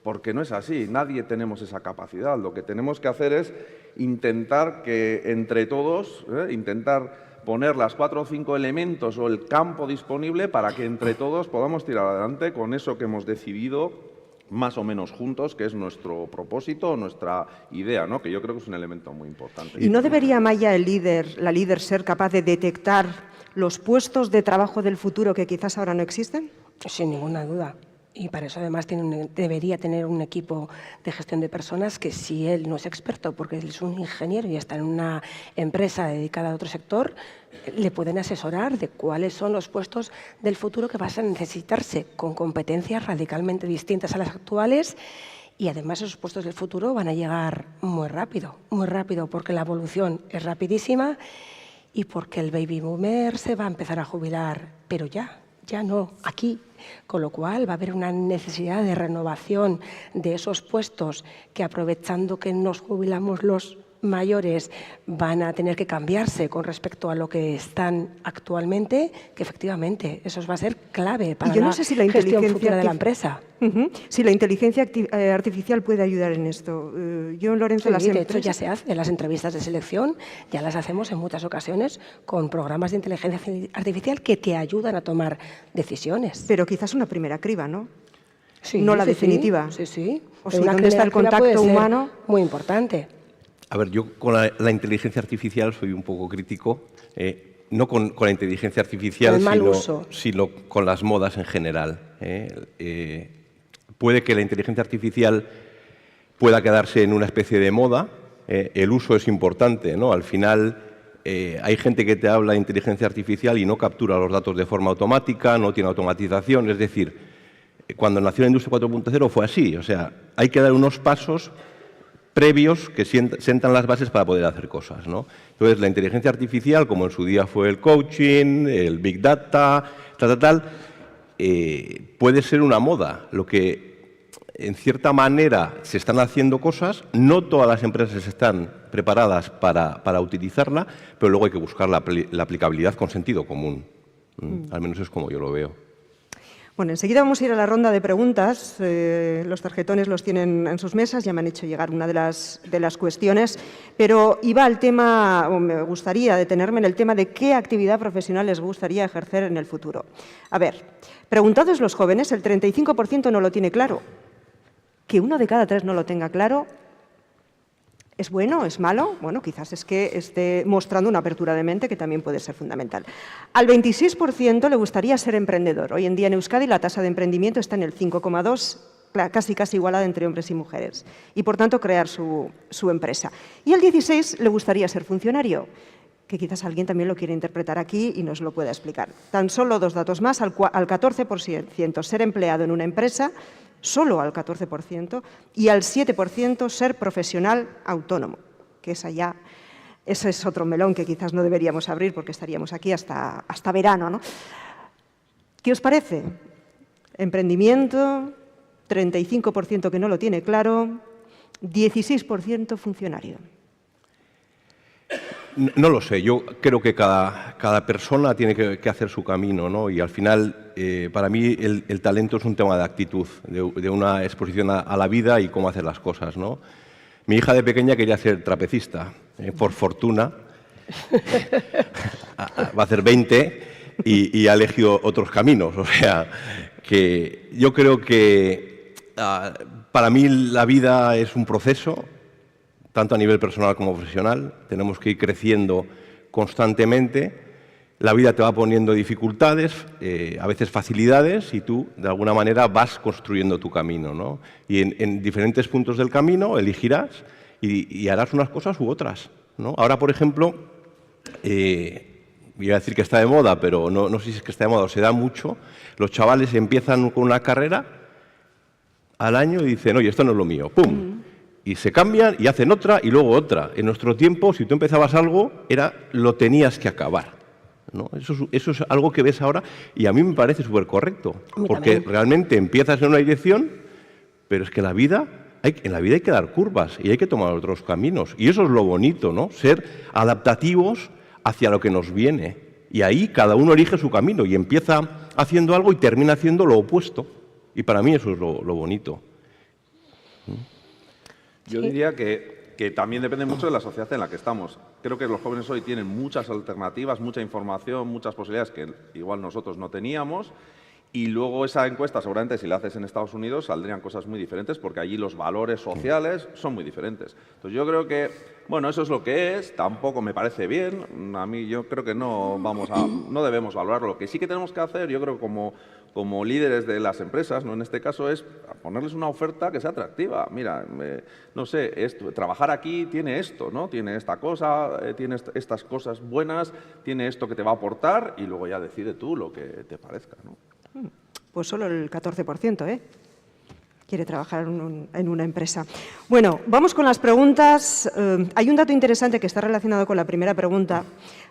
porque no es así, nadie tenemos esa capacidad. Lo que tenemos que hacer es intentar que entre todos, intentar poner las 4 o 5 elementos o el campo disponible para que entre todos podamos tirar adelante con eso que hemos decidido más o menos juntos, que es nuestro propósito, nuestra idea, ¿no? Que yo creo que es un elemento muy importante. ¿Y no debería Malla, la líder, ser capaz de detectar los puestos de trabajo del futuro que quizás ahora no existen? Sin ninguna duda. Y para eso además debería tener un equipo de gestión de personas que, si él no es experto, porque él es un ingeniero y está en una empresa dedicada a otro sector, le pueden asesorar de cuáles son los puestos del futuro que van a necesitarse, con competencias radicalmente distintas a las actuales. Y además esos puestos del futuro van a llegar muy rápido, porque la evolución es rapidísima y porque el baby boomer se va a empezar a jubilar, pero ya no, aquí. Con lo cual va a haber una necesidad de renovación de esos puestos que, aprovechando que nos jubilamos los mayores, van a tener que cambiarse con respecto a lo que están actualmente, que efectivamente eso va a ser clave para la gestión futura de la empresa. Si la inteligencia artificial puede ayudar en esto. Yo, Lorenzo, sí, de hecho ya se hace. Las entrevistas de selección ya las hacemos en muchas ocasiones con programas de inteligencia artificial que te ayudan a tomar decisiones. Pero quizás una primera criba, ¿no? Sí, no la definitiva. Sí. O sea, ¿dónde está el contacto humano? Muy importante. A ver, yo con la inteligencia artificial soy un poco crítico, no con la inteligencia artificial, sino con las modas en general. Puede que la inteligencia artificial pueda quedarse en una especie de moda, el uso es importante, ¿no? Al final hay gente que te habla de inteligencia artificial y no captura los datos de forma automática, no tiene automatización, es decir, cuando nació la industria 4.0 fue así, o sea, hay que dar unos pasos previos que sientan las bases para poder hacer cosas, ¿no? Entonces, la inteligencia artificial, como en su día fue el coaching, el big data, puede ser una moda. Lo que, en cierta manera, se están haciendo cosas, no todas las empresas están preparadas para utilizarla, pero luego hay que buscar la aplicabilidad con sentido común. Al menos es como yo lo veo. Bueno, enseguida vamos a ir a la ronda de preguntas. Los tarjetones los tienen en sus mesas, ya me han hecho llegar una de las cuestiones, pero iba al tema, o me gustaría detenerme en el tema de qué actividad profesional les gustaría ejercer en el futuro. A ver, preguntados los jóvenes, el 35% no lo tiene claro. Que 1 de cada 3 no lo tenga claro, ¿es bueno? ¿Es malo? Bueno, quizás es que esté mostrando una apertura de mente que también puede ser fundamental. Al 26% le gustaría ser emprendedor. Hoy en día en Euskadi la tasa de emprendimiento está en el 5,2%, casi igualada entre hombres y mujeres. Y, por tanto, crear su empresa. Y al 16% le gustaría ser funcionario, que quizás alguien también lo quiere interpretar aquí y nos lo pueda explicar. Tan solo 2 datos más, al 14% ser empleado en una empresa, solo al 14%, y al 7% ser profesional autónomo, que ese es otro melón que quizás no deberíamos abrir porque estaríamos aquí hasta verano, ¿no? ¿Qué os parece? Emprendimiento, 35% que no lo tiene claro, 16% funcionario. No lo sé, yo creo que cada persona tiene que hacer su camino, ¿no? Y al final, para mí, el talento es un tema de actitud, de una exposición a la vida y cómo hacer las cosas, ¿no? Mi hija de pequeña quería ser trapecista, por fortuna, va a hacer 20 y ha elegido otros caminos, o sea, que yo creo que para mí la vida es un proceso, tanto a nivel personal como profesional, tenemos que ir creciendo constantemente, la vida te va poniendo dificultades, a veces facilidades, y tú, de alguna manera, vas construyendo tu camino, ¿no? Y en diferentes puntos del camino elegirás y harás unas cosas u otras, ¿no? Ahora, por ejemplo, voy a decir que está de moda, pero no sé si es que está de moda o se da mucho, los chavales empiezan con una carrera al año y dicen, oye, esto no es lo mío, ¡pum! Y se cambian y hacen otra y luego otra. En nuestro tiempo, si tú empezabas algo, lo tenías que acabar, ¿no? Eso es algo que ves ahora y a mí me parece súper correcto. Porque realmente empiezas en una dirección, pero es que en la vida hay que dar curvas y hay que tomar otros caminos. Y eso es lo bonito, ¿no? Ser adaptativos hacia lo que nos viene. Y ahí cada uno elige su camino y empieza haciendo algo y termina haciendo lo opuesto. Y para mí eso es lo bonito. Yo diría que también depende mucho de la sociedad en la que estamos. Creo que los jóvenes hoy tienen muchas alternativas, mucha información, muchas posibilidades que igual nosotros no teníamos Y luego esa encuesta, seguramente, si la haces en Estados Unidos, saldrían cosas muy diferentes porque allí los valores sociales son muy diferentes. Entonces, yo creo que, bueno, eso es lo que es, tampoco me parece bien. A mí yo creo que no debemos valorarlo. Lo que sí que tenemos que hacer, yo creo, como líderes de las empresas, ¿no? En este caso, es ponerles una oferta que sea atractiva. Mira, no sé, trabajar aquí tiene esto, ¿no? Tiene esta cosa, tiene estas cosas buenas, tiene esto que te va a aportar y luego ya decide tú lo que te parezca, ¿no? Pues solo el 14%, quiere trabajar en una empresa. Bueno, vamos con las preguntas. Hay un dato interesante que está relacionado con la primera pregunta.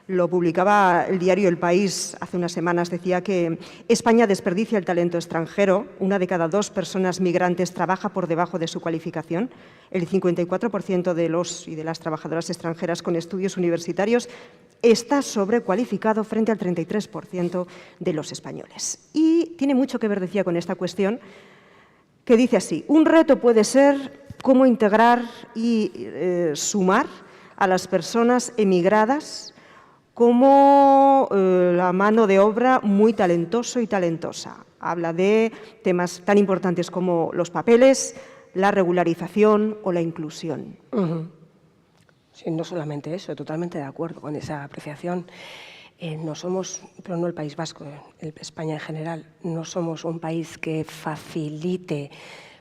Lo publicaba el diario El País hace unas semanas. Decía que España desperdicia el talento extranjero. 1 de cada 2 personas migrantes trabaja por debajo de su cualificación. El 54% de los y de las trabajadoras extranjeras con estudios universitarios está sobrecualificado frente al 33% de los españoles. Y tiene mucho que ver, decía, con esta cuestión, que dice así: un reto puede ser cómo integrar y sumar a las personas emigradas como la mano de obra muy talentoso y talentosa. Habla de temas tan importantes como los papeles, la regularización o la inclusión. Sí, no solamente eso, totalmente de acuerdo con esa apreciación. No somos, pero no el País Vasco, España en general, no somos un país que facilite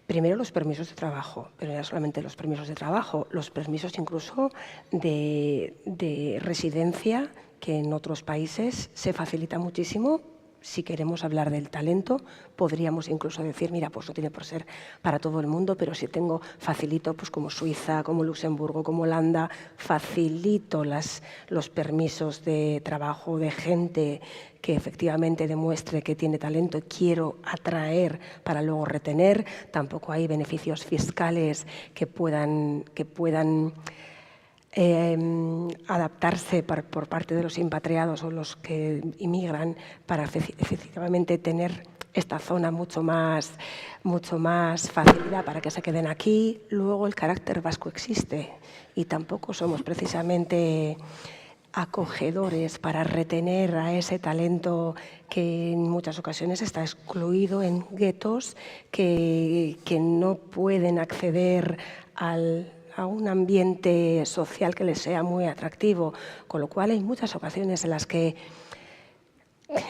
primero los permisos de trabajo, pero ya solamente los permisos de trabajo, los permisos incluso de residencia, que en otros países se facilita muchísimo. Si queremos hablar del talento, podríamos incluso decir, mira, pues no tiene por ser para todo el mundo, pero si facilito, pues como Suiza, como Luxemburgo, como Holanda, facilito los permisos de trabajo de gente que efectivamente demuestre que tiene talento y quiero atraer para luego retener. Tampoco hay beneficios fiscales que puedan adaptarse por parte de los impatriados o los que inmigran para efectivamente tener esta zona mucho más facilidad para que se queden aquí. Luego el carácter vasco existe y tampoco somos precisamente acogedores para retener a ese talento que en muchas ocasiones está excluido en guetos, que no pueden acceder a un ambiente social que les sea muy atractivo, con lo cual hay muchas ocasiones en las que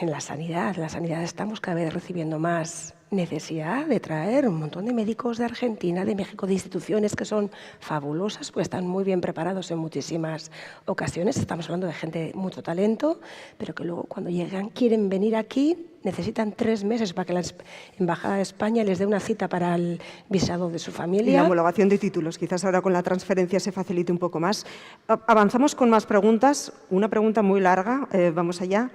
en la sanidad estamos cada vez recibiendo más necesidad de traer un montón de médicos de Argentina, de México, de instituciones que son fabulosas, pues están muy bien preparados en muchísimas ocasiones. Estamos hablando de gente de mucho talento, pero que luego cuando llegan quieren venir aquí, necesitan 3 meses para que la Embajada de España les dé una cita para el visado de su familia. Y la homologación de títulos. Quizás ahora con la transferencia se facilite un poco más. Avanzamos con más preguntas. Una pregunta muy larga. Vamos allá.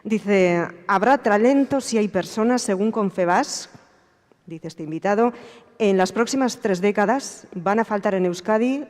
Dice, ¿habrá talento si hay personas, según Confebask, dice este invitado, en las próximas 3 décadas van a faltar en Euskadi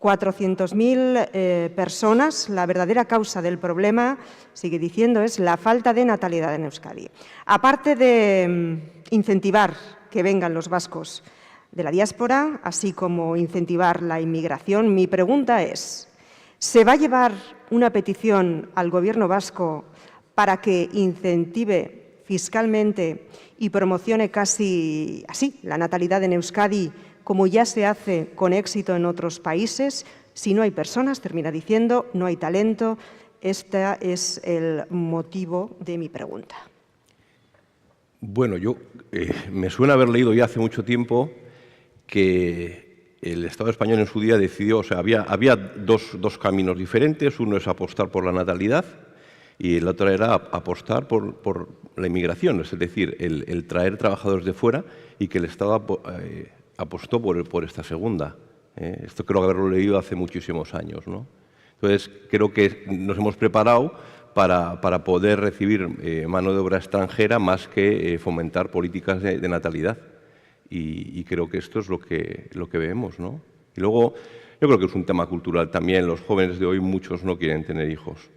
400.000 personas? La verdadera causa del problema, sigue diciendo, es la falta de natalidad en Euskadi. Aparte de incentivar que vengan los vascos de la diáspora, así como incentivar la inmigración, mi pregunta es, ¿se va a llevar una petición al Gobierno vasco para que incentive fiscalmente y promocione casi así la natalidad en Euskadi, como ya se hace con éxito en otros países? Si no hay personas, termina diciendo, no hay talento. Este es el motivo de mi pregunta. Bueno, me suena haber leído ya hace mucho tiempo que el Estado español en su día decidió, o sea, había dos caminos diferentes. Uno es apostar por la natalidad y el otro era apostar por la inmigración, es decir, el traer trabajadores de fuera, y que el Estado apostó por esta segunda. Esto creo haberlo leído hace muchísimos años, ¿no? Entonces, creo que nos hemos preparado para poder recibir mano de obra extranjera más que fomentar políticas de natalidad. Y creo que esto es lo que vemos, ¿no? Y luego, yo creo que es un tema cultural también. Los jóvenes de hoy, muchos no quieren tener hijos.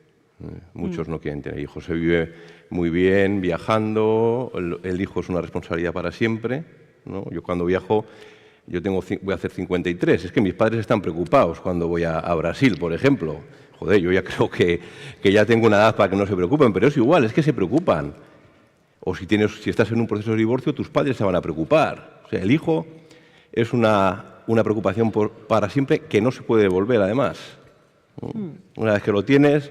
Muchos no quieren tener hijos. Se vive muy bien viajando, el hijo es una responsabilidad para siempre, ¿no? Yo cuando viajo, voy a hacer 53, es que mis padres están preocupados cuando voy a Brasil, por ejemplo. Joder, yo ya creo que ya tengo una edad para que no se preocupen, pero es igual, es que se preocupan. O si estás en un proceso de divorcio, tus padres se van a preocupar. O sea, el hijo es una preocupación para siempre que no se puede devolver, además. Una vez que lo tienes,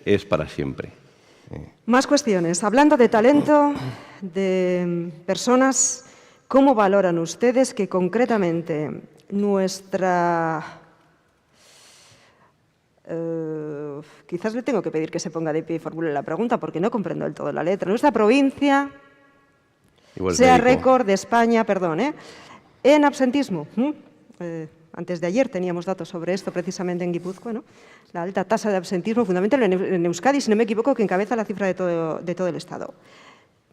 es para siempre. Más cuestiones. Hablando de talento, de personas, ¿cómo valoran ustedes que concretamente nuestra... quizás le tengo que pedir que se ponga de pie y formule la pregunta porque no comprendo del todo la letra. Nuestra provincia sea récord de España, en absentismo. Antes de ayer teníamos datos sobre esto precisamente en Guipúzcoa, ¿no? La alta tasa de absentismo, fundamentalmente en Euskadi, si no me equivoco, que encabeza la cifra de todo el Estado.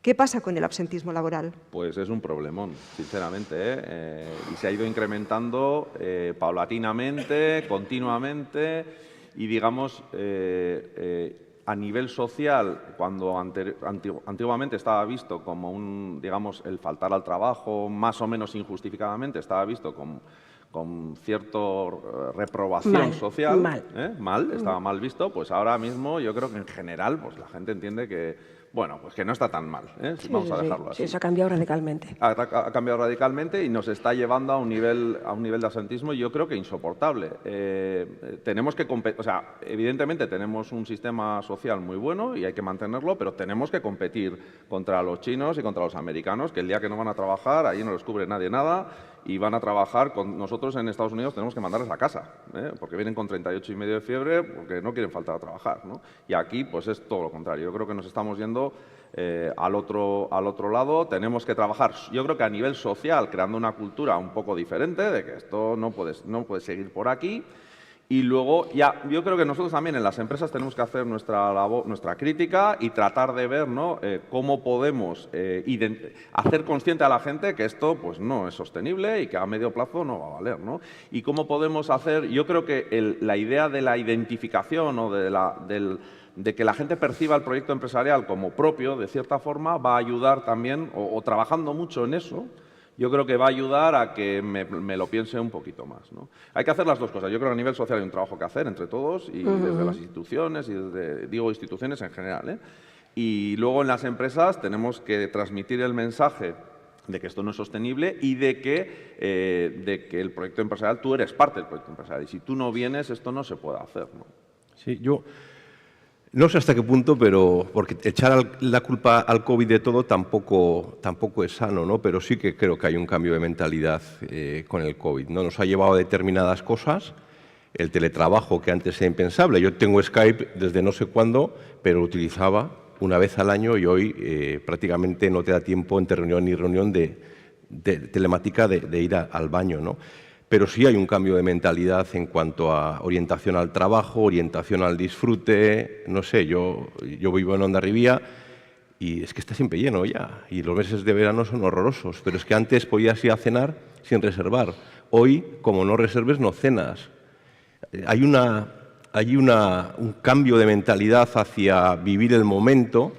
¿Qué pasa con el absentismo laboral? Pues es un problemón, sinceramente, y se ha ido incrementando paulatinamente, continuamente, y digamos, a nivel social, cuando antiguamente estaba visto como el faltar al trabajo, más o menos injustificadamente, estaba visto con cierta reprobación social, estaba mal visto, pues ahora mismo yo creo que en general pues la gente entiende que, bueno, pues que no está tan mal, vamos a dejarlo así. Sí, eso ha cambiado radicalmente. Ha cambiado radicalmente y nos está llevando a un nivel de absentismo yo creo que insoportable. Tenemos que evidentemente tenemos un sistema social muy bueno y hay que mantenerlo, pero tenemos que competir contra los chinos y contra los americanos, que el día que no van a trabajar, allí no les cubre nadie nada y van a trabajar con nosotros en Estados Unidos, tenemos que mandarles a casa, porque vienen con 38,5 de fiebre, porque no quieren faltar a trabajar, ¿no? Y aquí pues es todo lo contrario. Yo creo que nos estamos yendo al otro lado. Tenemos que trabajar, yo creo que a nivel social, creando una cultura un poco diferente, de que esto no puede seguir por aquí. Y luego, yo creo que nosotros también en las empresas tenemos que hacer nuestra crítica y tratar de ver, ¿no? Cómo podemos hacer consciente a la gente que esto pues, no es sostenible y que a medio plazo no va a valer, ¿no? Y cómo podemos hacer, yo creo que la idea de la identificación o de que la gente perciba el proyecto empresarial como propio, de cierta forma, va a ayudar también, o trabajando mucho en eso, yo creo que va a ayudar a que me lo piense un poquito más, ¿no? Hay que hacer las dos cosas. Yo creo que a nivel social hay un trabajo que hacer entre todos y desde las instituciones, y digo instituciones en general, Y luego en las empresas tenemos que transmitir el mensaje de que esto no es sostenible y de que el proyecto empresarial, tú eres parte del proyecto empresarial y si tú no vienes, esto no se puede hacer, ¿no? Sí, yo no sé hasta qué punto, pero porque echar la culpa al COVID de todo tampoco es sano, ¿no? Pero sí que creo que hay un cambio de mentalidad con el COVID, ¿no? Nos ha llevado a determinadas cosas, el teletrabajo que antes era impensable. Yo tengo Skype desde no sé cuándo, pero lo utilizaba una vez al año y hoy prácticamente no te da tiempo entre reunión y reunión de telemática de ir al baño, ¿no? Pero sí hay un cambio de mentalidad en cuanto a orientación al trabajo, orientación al disfrute. No sé, yo vivo en Hondarribia y es que está siempre lleno ya. Y los meses de verano son horrorosos. Pero es que antes podías ir a cenar sin reservar. Hoy, como no reserves, no cenas. Hay un cambio de mentalidad hacia vivir el momento,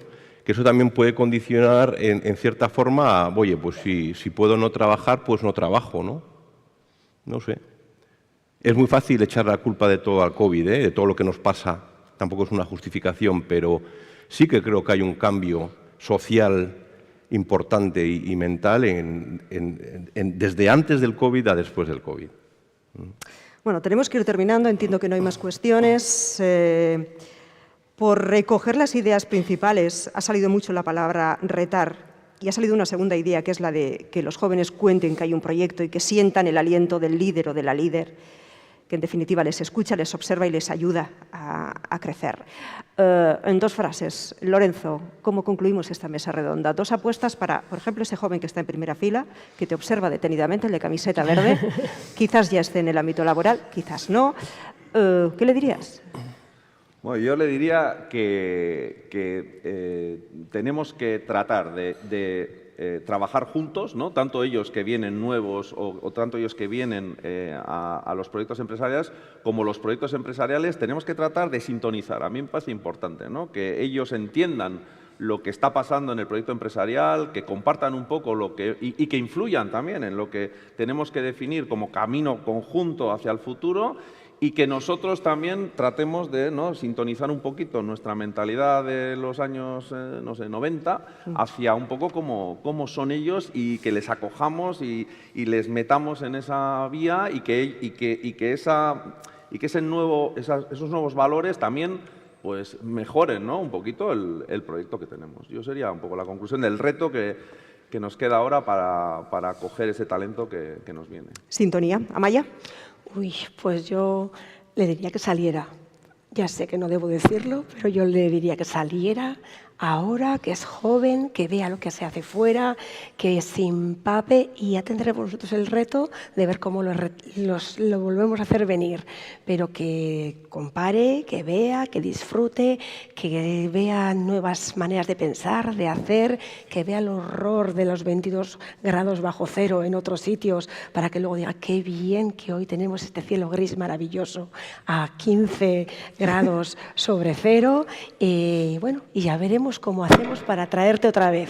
que eso también puede condicionar en cierta forma a, oye, pues si puedo no trabajar, pues no trabajo, ¿no? No sé. Es muy fácil echar la culpa de todo al COVID, de todo lo que nos pasa. Tampoco es una justificación, pero sí que creo que hay un cambio social importante y mental desde antes del COVID a después del COVID. Bueno, tenemos que ir terminando. Entiendo que no hay más cuestiones. Por recoger las ideas principales, ha salido mucho la palabra retar. Y ha salido una segunda idea, que es la de que los jóvenes cuenten que hay un proyecto y que sientan el aliento del líder o de la líder, que en definitiva les escucha, les observa y les ayuda a crecer. En dos frases, Lorenzo, ¿cómo concluimos esta mesa redonda? Dos apuestas para, por ejemplo, ese joven que está en primera fila, que te observa detenidamente, el de camiseta verde, quizás ya esté en el ámbito laboral, quizás no. ¿Qué le dirías? Bueno, yo le diría que tenemos que tratar de trabajar juntos, ¿no? Tanto ellos que vienen nuevos o tanto ellos que vienen a los proyectos empresariales como los proyectos empresariales, tenemos que tratar de sintonizar. A mí me parece importante, ¿no? Que ellos entiendan lo que está pasando en el proyecto empresarial, que compartan un poco y que influyan también en lo que tenemos que definir como camino conjunto hacia el futuro. y que nosotros también tratemos de, ¿no?, sintonizar un poquito nuestra mentalidad de los años, no sé, 90 hacia un poco cómo son ellos, y que les acojamos y les metamos en esa vía, y que esos nuevos valores también pues mejoren, ¿no?, un poquito el proyecto que tenemos. Yo sería un poco la conclusión del reto que nos queda ahora para coger ese talento que nos viene. Sintonía. Amaya. Uy, pues yo le diría que saliera. Ya sé que no debo decirlo, pero yo le diría que saliera ahora, que es joven, que vea lo que se hace fuera, que se empape, y ya tendremos nosotros el reto de ver cómo lo volvemos a hacer venir. Pero que compare, que vea, que disfrute, que vea nuevas maneras de pensar, de hacer, que vea el horror de los 22 grados bajo cero en otros sitios, para que luego diga qué bien que hoy tenemos este cielo gris maravilloso a 15 grados sobre cero. Bueno, y ya veremos cómo hacemos para traerte otra vez.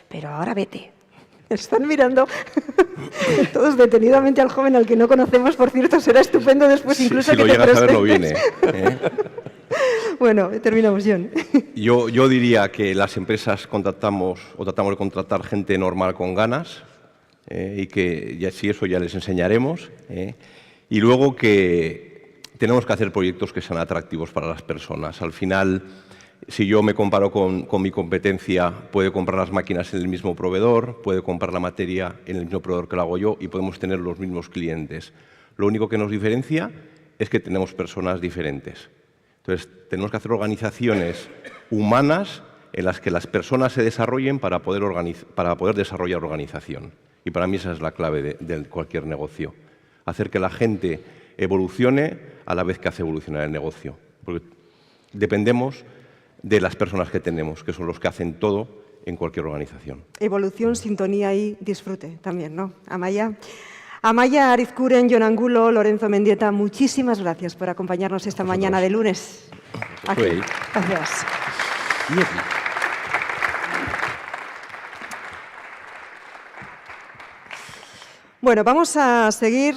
Pero ahora vete. Están mirando todos detenidamente al joven al que no conocemos. Por cierto, será estupendo después incluso si que lo te llegas a ver, no presentes. viene. Bueno, terminamos, John. Yo diría que las empresas tratamos de contratar gente normal con ganas, y que si eso ya les enseñaremos. Y luego que tenemos que hacer proyectos que sean atractivos para las personas. Al final, si yo me comparo con mi competencia, puede comprar las máquinas en el mismo proveedor, puede comprar la materia en el mismo proveedor que lo hago yo, y podemos tener los mismos clientes. Lo único que nos diferencia es que tenemos personas diferentes. Entonces, tenemos que hacer organizaciones humanas en las que las personas se desarrollen para poder desarrollar organización. Y para mí esa es la clave de cualquier negocio. Hacer que la gente evolucione a la vez que hace evolucionar el negocio. Porque dependemos de las personas que tenemos, que son los que hacen todo en cualquier organización. Evolución, sintonía y disfrute también, ¿no? Amaya. Amaya Arizcuren, Jon Angulo, Lorenzo Mendieta, muchísimas gracias por acompañarnos esta mañana de lunes. Aquí. Gracias. Y aquí. Bueno, vamos a seguir.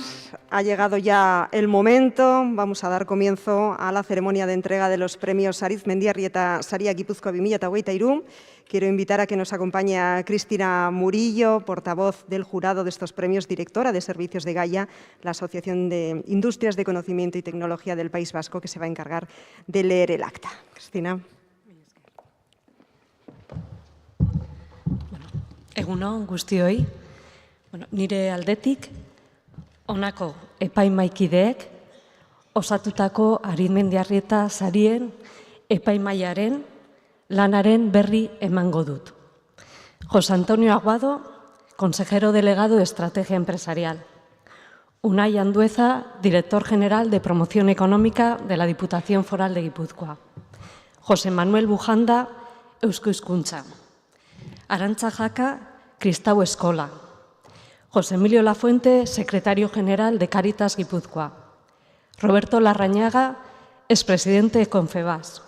Ha llegado ya el momento. Vamos a dar comienzo a la ceremonia de entrega de los premios Arizmendiarrieta Saria Gipuzkoa 2023. Quiero invitar a que nos acompañe a Cristina Murillo, portavoz del jurado de estos premios, directora de Servicios de Gaia, la Asociación de Industrias de Conocimiento y Tecnología del País Vasco, que se va a encargar de leer el acta. Cristina. Egun on guztioi. Nire aldetik, honako epaimaikideek osatutako Arizmendiarrieta sarien epaimaiaren lanaren berri emango dut. José Antonio Aguado, consejero delegado de Estrategia Empresarial. Unai Andueza, director general de Promoción Económica de la Diputación Foral de Guipúzcoa. José Manuel Bujanda, Eusko Hizkuntza. Arantza Jaka, Kristau Eskola. José Emilio Lafuente, secretario general de Cáritas Guipúzcoa. Roberto Larrañaga, expresidente de Confebas.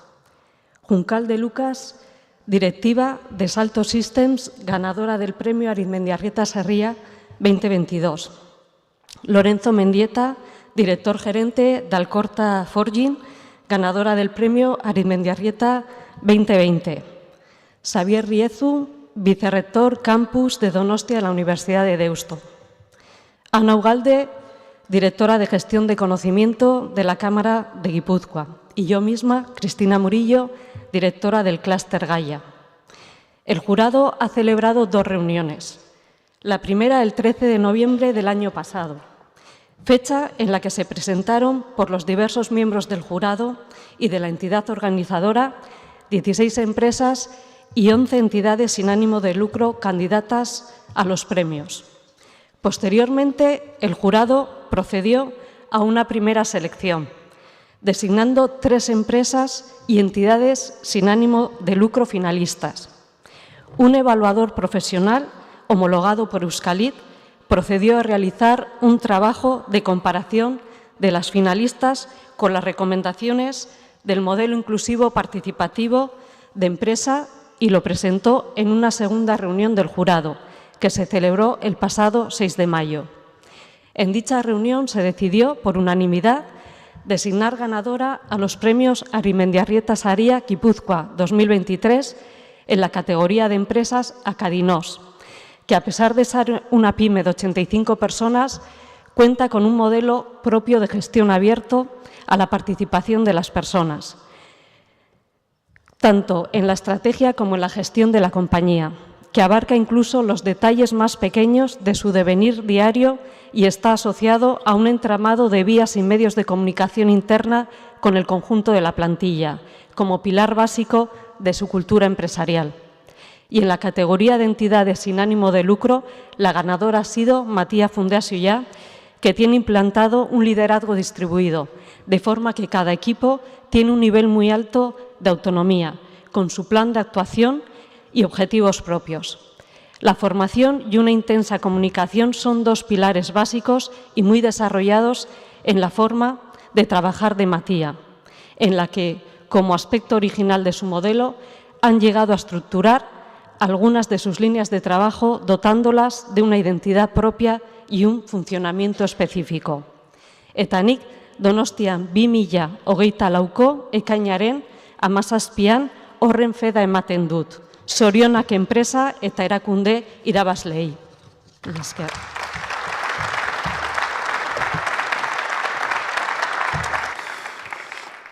Juncal de Lucas, directiva de Salto Systems, ganadora del premio Arizmendiarrieta Sarria 2022. Lorenzo Mendieta, director gerente de Alcorta Forging, ganadora del premio Arizmendiarrieta 2020. Xavier Riezu, vicerrector campus de Donostia de la Universidad de Deusto. Ana Ugalde, directora de Gestión de Conocimiento de la Cámara de Guipúzcoa. Y yo misma, Cristina Murillo, directora del Clúster Gaia. El jurado ha celebrado 2 reuniones. La primera el 13 de noviembre del año pasado, fecha en la que se presentaron por los diversos miembros del jurado y de la entidad organizadora 16 empresas y 11 entidades sin ánimo de lucro candidatas a los premios. Posteriormente, el jurado procedió a una primera selección, designando 3 empresas y entidades sin ánimo de lucro finalistas. Un evaluador profesional, homologado por Euskalit, procedió a realizar un trabajo de comparación de las finalistas con las recomendaciones del modelo inclusivo participativo de empresa y lo presentó en una segunda reunión del jurado, que se celebró el pasado 6 de mayo. En dicha reunión se decidió, por unanimidad, designar ganadora a los premios Arimendiarrieta Saria Guipúzcoa 2023 en la categoría de empresas Acadinos, que a pesar de ser una pyme de 85 personas, cuenta con un modelo propio de gestión abierto a la participación de las personas, tanto en la estrategia como en la gestión de la compañía, que abarca incluso los detalles más pequeños de su devenir diario y está asociado a un entramado de vías y medios de comunicación interna con el conjunto de la plantilla, como pilar básico de su cultura empresarial. Y en la categoría de entidades sin ánimo de lucro, la ganadora ha sido Matías Fundació, que tiene implantado un liderazgo distribuido, de forma que cada equipo tiene un nivel muy alto de autonomía, con su plan de actuación y objetivos propios. La formación y una intensa comunicación son dos pilares básicos y muy desarrollados en la forma de trabajar de Matías, en la que, como aspecto original de su modelo, han llegado a estructurar algunas de sus líneas de trabajo, dotándolas de una identidad propia y un funcionamiento específico. Eta nik Donostian 2024ko ekainaren 17an horren feda ematen dut. Zorionak enpresa eta erakunde irabazleei. Esker.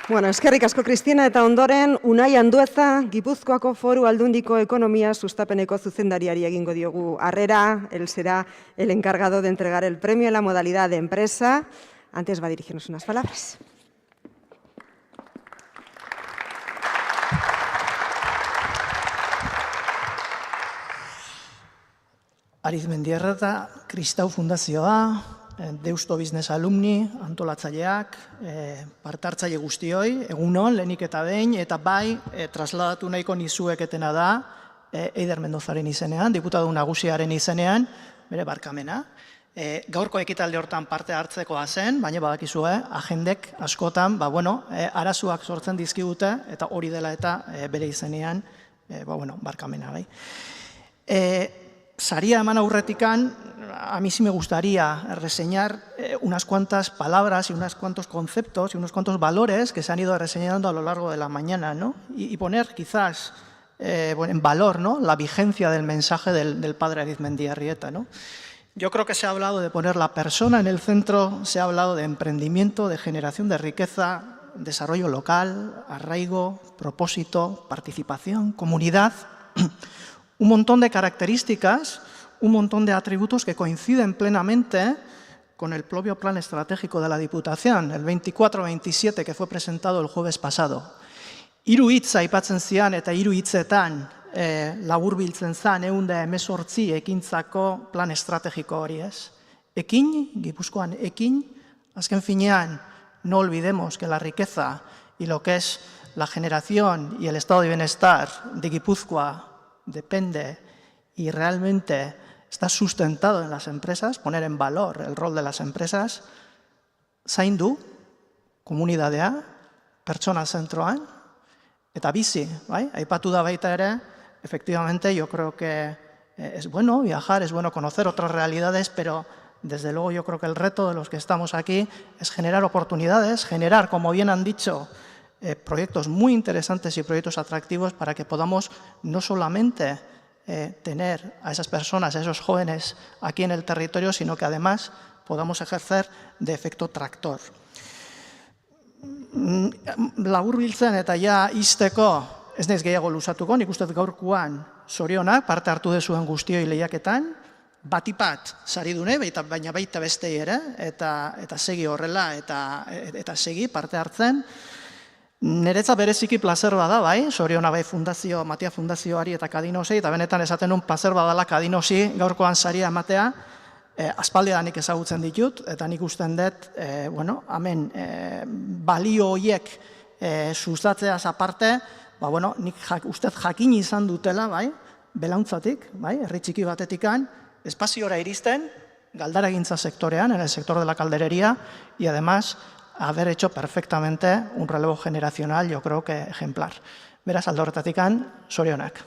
Bueno, eskerrik asko Kristina, eta ondoren Unai Andueza, Gipuzkoako Foru Aldundiko Ekonomia Sustapeneko zuzendariari egingo diogu harrera. Él será el encargado de entregar el premio en la modalidad de empresa. Antes va a dirigirnos unas palabras. Arizmendiarrieta Kristau Fundazioa, Deusto Business Alumni, antolatzaileak, parte-hartzaile guztioi, egunon, lehenik eta behin, eta bai, trasladatu nahiko nizueketena da, Eider Mendozaren izenean, diputatu nagusiaren izenean, bere barkamena. Gaurko ekitaldi hortan parte hartzekoa zen, baina badakizue, agendek askotan, arazoak sortzen dizkigute, eta hori dela eta bere izenean, barkamena. Saria eman aurretikan, a mí sí me gustaría reseñar unas cuantas palabras y unos cuantos conceptos y unos cuantos valores que se han ido reseñando a lo largo de la mañana, ¿no? Y poner quizás en valor, ¿no?, la vigencia del mensaje del padre Arizmendiarrieta, ¿no? Yo creo que se ha hablado de poner la persona en el centro, se ha hablado de emprendimiento, de generación de riqueza, desarrollo local, arraigo, propósito, participación, comunidad. Un montón de características, un montón de atributos que coinciden plenamente con el propio plan estratégico de la Diputación, el 24-27, que fue presentado el jueves pasado. Hiru hitz aipatzen zian eta hiru hitzetan laburbiltzen zen 118 ekintzako plan estrategiko hori, ez? Ekin, Gipuzkoan ekin, azken finean, no olvidemos que la riqueza y lo que es la generación y el estado de bienestar de Guipúzcoa depende y realmente está sustentado en las empresas, poner en valor el rol de las empresas, zaindu, komunidadea, pertsona zentroan, eta bizi, aipatu da baita ere, efectivamente yo creo que es bueno viajar, es bueno conocer otras realidades, pero desde luego yo creo que el reto de los que estamos aquí es generar oportunidades, generar, como bien han dicho, proyectos muy interesantes y proyectos atractivos para que podamos no solamente tener a esas personas, a esos jóvenes aquí en el territorio, sino que además podamos ejercer de efecto tractor. Laburbiltzen eta ja izteko ez naiz gehiago luzatuko, nik uste gaurkoan zorionak parte hartu dezuen guztioi lehiaketan, batipat saridune, baina baita bestei ere, eta segi horrela, eta segi parte hartzen. Niretzat bereziki plazer bada, zoriona fundazio, Matías Fundazioari eta Kadinosei, eta benetan esaten nun plazer badala Kadinosi gaurkoan saria ematea, aspaldidanik ezagutzen ditut, eta nik usten dut, hemen balio horiek sustatzeaz aparte, nik ustez jakin izan dutela, belauntzatik, herri txiki batetikan, espaziora iristen, galdaragintza sektorean, en el sector de la calderería, y además haber hecho perfectamente un relevo generacional, yo creo que ejemplar. Beraz, alde horretatikan, zorionak.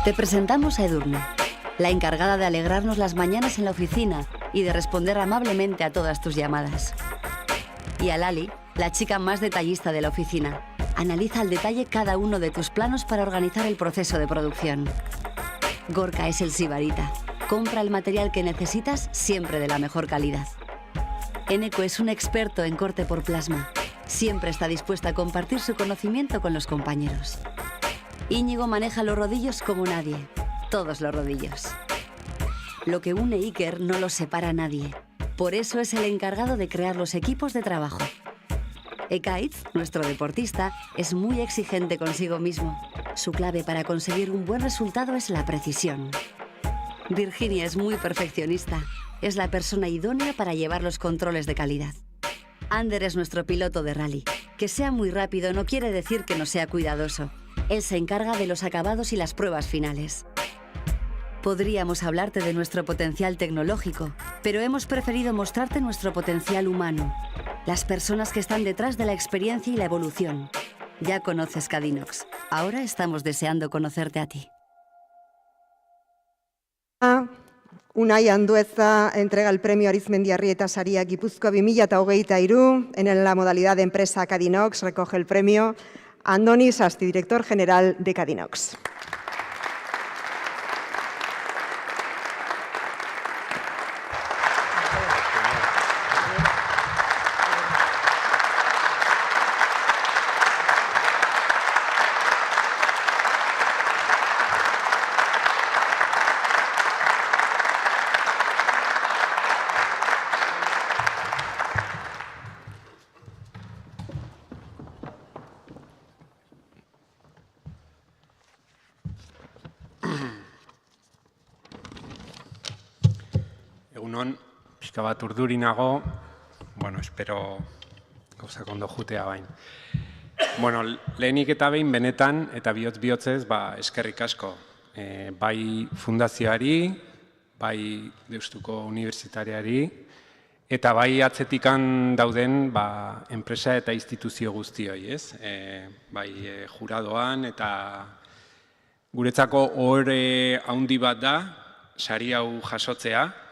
Te presentamos a Edurne, la encargada de alegrarnos las mañanas en la oficina y de responder amablemente a todas tus llamadas. Y a Lali, la chica más detallista de la oficina. Analiza al detalle cada uno de tus planos para organizar el proceso de producción. Gorka es el sibarita. Compra el material que necesitas siempre de la mejor calidad. Eneko es un experto en corte por plasma. Siempre está dispuesta a compartir su conocimiento con los compañeros. Íñigo maneja los rodillos como nadie. Todos los rodillos. Lo que une Iker no lo separa a nadie. Por eso es el encargado de crear los equipos de trabajo. Ekaitz, nuestro deportista, es muy exigente consigo mismo. Su clave para conseguir un buen resultado es la precisión. Virginia es muy perfeccionista. Es la persona idónea para llevar los controles de calidad. Ander es nuestro piloto de rally. Que sea muy rápido no quiere decir que no sea cuidadoso. Él se encarga de los acabados y las pruebas finales. Podríamos hablarte de nuestro potencial tecnológico, pero hemos preferido mostrarte nuestro potencial humano. Las personas que están detrás de la experiencia y la evolución. Ya conoces Cadinox. Ahora estamos deseando conocerte a ti. Unai Andueza entrega el premio Arizmendiarrieta Saria Gipuzkoa 2023. En la modalidad de empresa Cadinox recoge el premio Andoni Sasti, director general de Cadinox. Egunon, pixka bat urduri nago, bueno, espero gauzak ondo jutea bain. Bueno, lehenik eta behin benetan eta bihotz-bihotzez eskerrik asko. Bai fundazioari, bai Deustuko Unibertsitateari, eta bai atzetikan dauden enpresa eta instituzio guztioi, ez? Bai juradoan eta guretzako ohore handi bat da, sari hau jasotzea,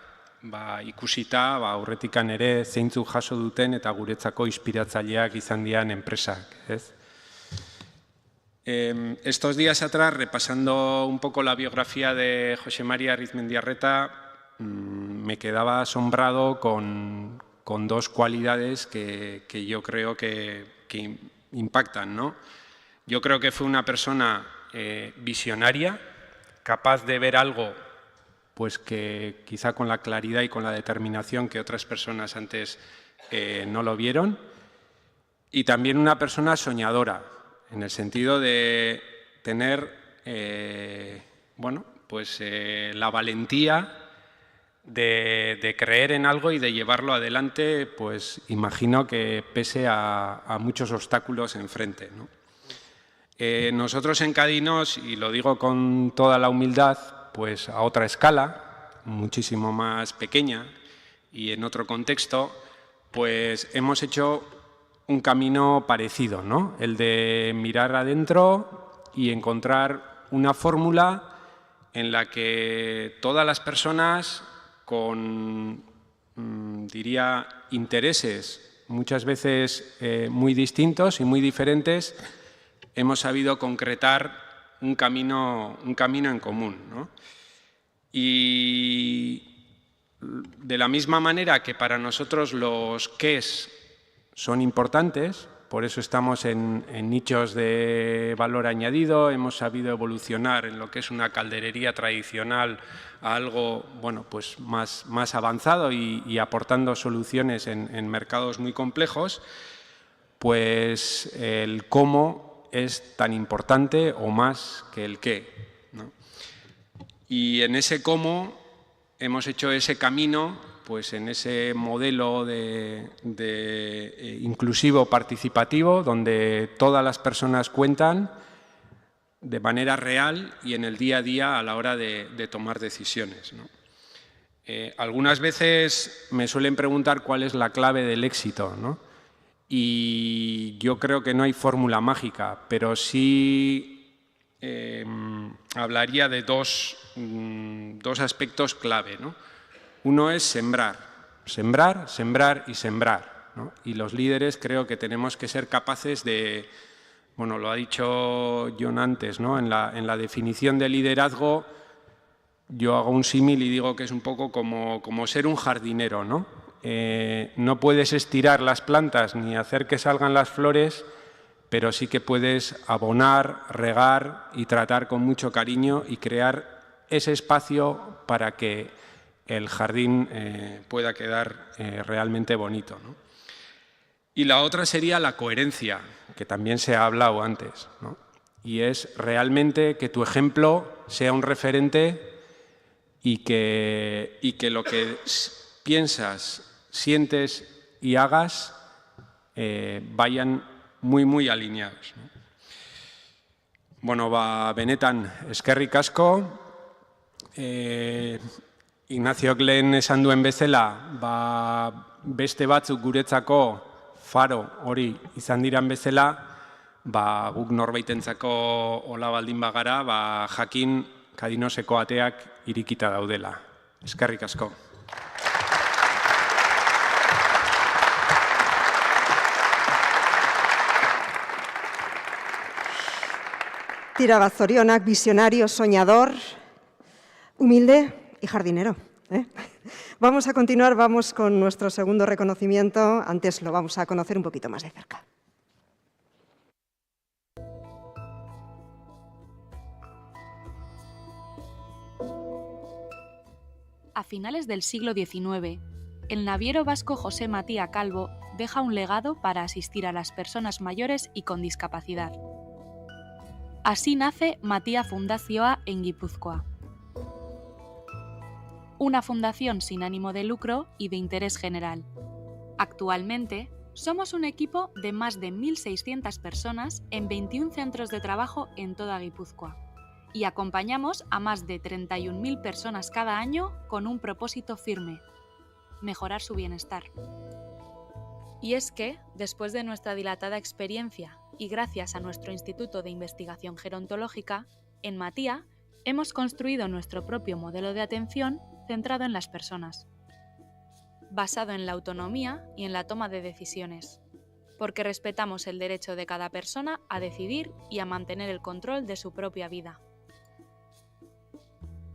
ikusita aurretikan ere zeintzuk jaso duten eta guretzako inspiratzaileak izan dian enpresak, ez? Estos días atrás, repasando un poco la biografía de José María Arizmendiarrieta, me quedaba asombrado con dos cualidades que yo creo que impactan, ¿no? Yo creo que fue una persona visionaria, capaz de ver algo pues que quizá con la claridad y con la determinación que otras personas antes no lo vieron, y también una persona soñadora, en el sentido de tener la valentía de creer en algo y de llevarlo adelante, pues imagino que pese a muchos obstáculos enfrente, ¿no? Nosotros en Cadinox, y lo digo con toda la humildad, pues a otra escala, muchísimo más pequeña y en otro contexto, pues hemos hecho un camino parecido, ¿no? El de mirar adentro y encontrar una fórmula en la que todas las personas con, diría, intereses muchas veces muy distintos y muy diferentes, hemos sabido concretar un camino en común, ¿no? Y de la misma manera que para nosotros los qués son importantes, por eso estamos en nichos de valor añadido, hemos sabido evolucionar en lo que es una calderería tradicional a algo pues más avanzado y aportando soluciones en mercados muy complejos, pues el cómo es tan importante o más que el qué, ¿no? Y en ese cómo hemos hecho ese camino, pues en ese modelo de inclusivo participativo, donde todas las personas cuentan de manera real y en el día a día a la hora de tomar decisiones, ¿no? Algunas veces me suelen preguntar cuál es la clave del éxito, ¿no? Y yo creo que no hay fórmula mágica, pero sí hablaría de dos aspectos clave, ¿no? Uno es sembrar, sembrar, sembrar y sembrar, ¿no? Y los líderes creo que tenemos que ser capaces de, bueno, lo ha dicho John antes, ¿no? En la definición de liderazgo, yo hago un símil y digo que es un poco como ser un jardinero, ¿no? No puedes estirar las plantas ni hacer que salgan las flores, pero sí que puedes abonar, regar y tratar con mucho cariño y crear ese espacio para que el jardín pueda quedar realmente bonito, ¿no? Y la otra sería la coherencia, que también se ha hablado antes, ¿no? Y es realmente que tu ejemplo sea un referente y que lo que piensas, sientes y hagas vayan muy alineados, ¿no? Bueno, benetan eskerrik asko, Ignaziok lehen esan duen bezala, beste batzuk guretzako faro hori izan diran bezala, guk norbaitentzako hola baldin bagara, jakin Kadinoseko ateak irikita daudela. Eskerrik asko. Tira bat zorionak, visionario, soñador, humilde y jardinero. Vamos a continuar, vamos con nuestro segundo reconocimiento. Antes lo vamos a conocer un poquito más de cerca. A finales del siglo XIX, el naviero vasco José María Calvo deja un legado para asistir a las personas mayores y con discapacidad. Así nace Matia Fundazioa en Guipúzcoa, una fundación sin ánimo de lucro y de interés general. Actualmente, somos un equipo de más de 1.600 personas en 21 centros de trabajo en toda Guipúzcoa y acompañamos a más de 31.000 personas cada año con un propósito firme: mejorar su bienestar. Y es que, después de nuestra dilatada experiencia y gracias a nuestro Instituto de Investigación Gerontológica, en Matia hemos construido nuestro propio modelo de atención centrado en las personas, basado en la autonomía y en la toma de decisiones, porque respetamos el derecho de cada persona a decidir y a mantener el control de su propia vida.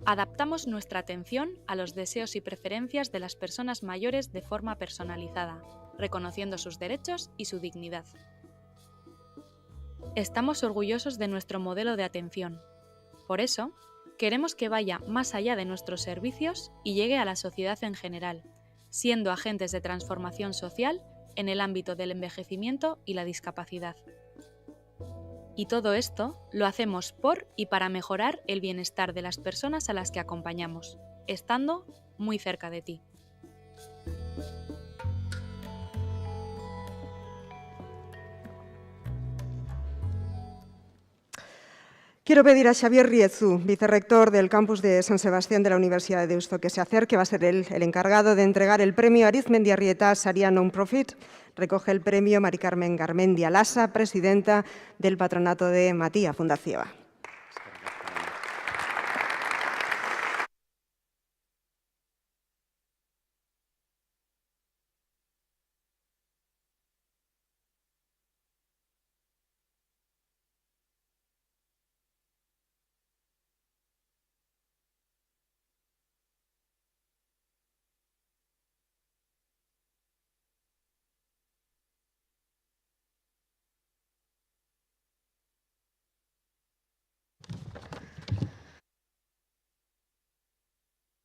Adaptamos nuestra atención a los deseos y preferencias de las personas mayores de forma personalizada, reconociendo sus derechos y su dignidad. Estamos orgullosos de nuestro modelo de atención. Por eso, queremos que vaya más allá de nuestros servicios y llegue a la sociedad en general, siendo agentes de transformación social en el ámbito del envejecimiento y la discapacidad. Y todo esto lo hacemos por y para mejorar el bienestar de las personas a las que acompañamos, estando muy cerca de ti. Quiero pedir a Xavier Riezu, vicerrector del campus de San Sebastián de la Universidad de Deusto, que se acerque. Va a ser él el encargado de entregar el premio Arizmendiarrieta Saria Non-Profit. Recoge el premio Mari Carmen Garmendia Lasa, presidenta del patronato de Matia Fundazioa.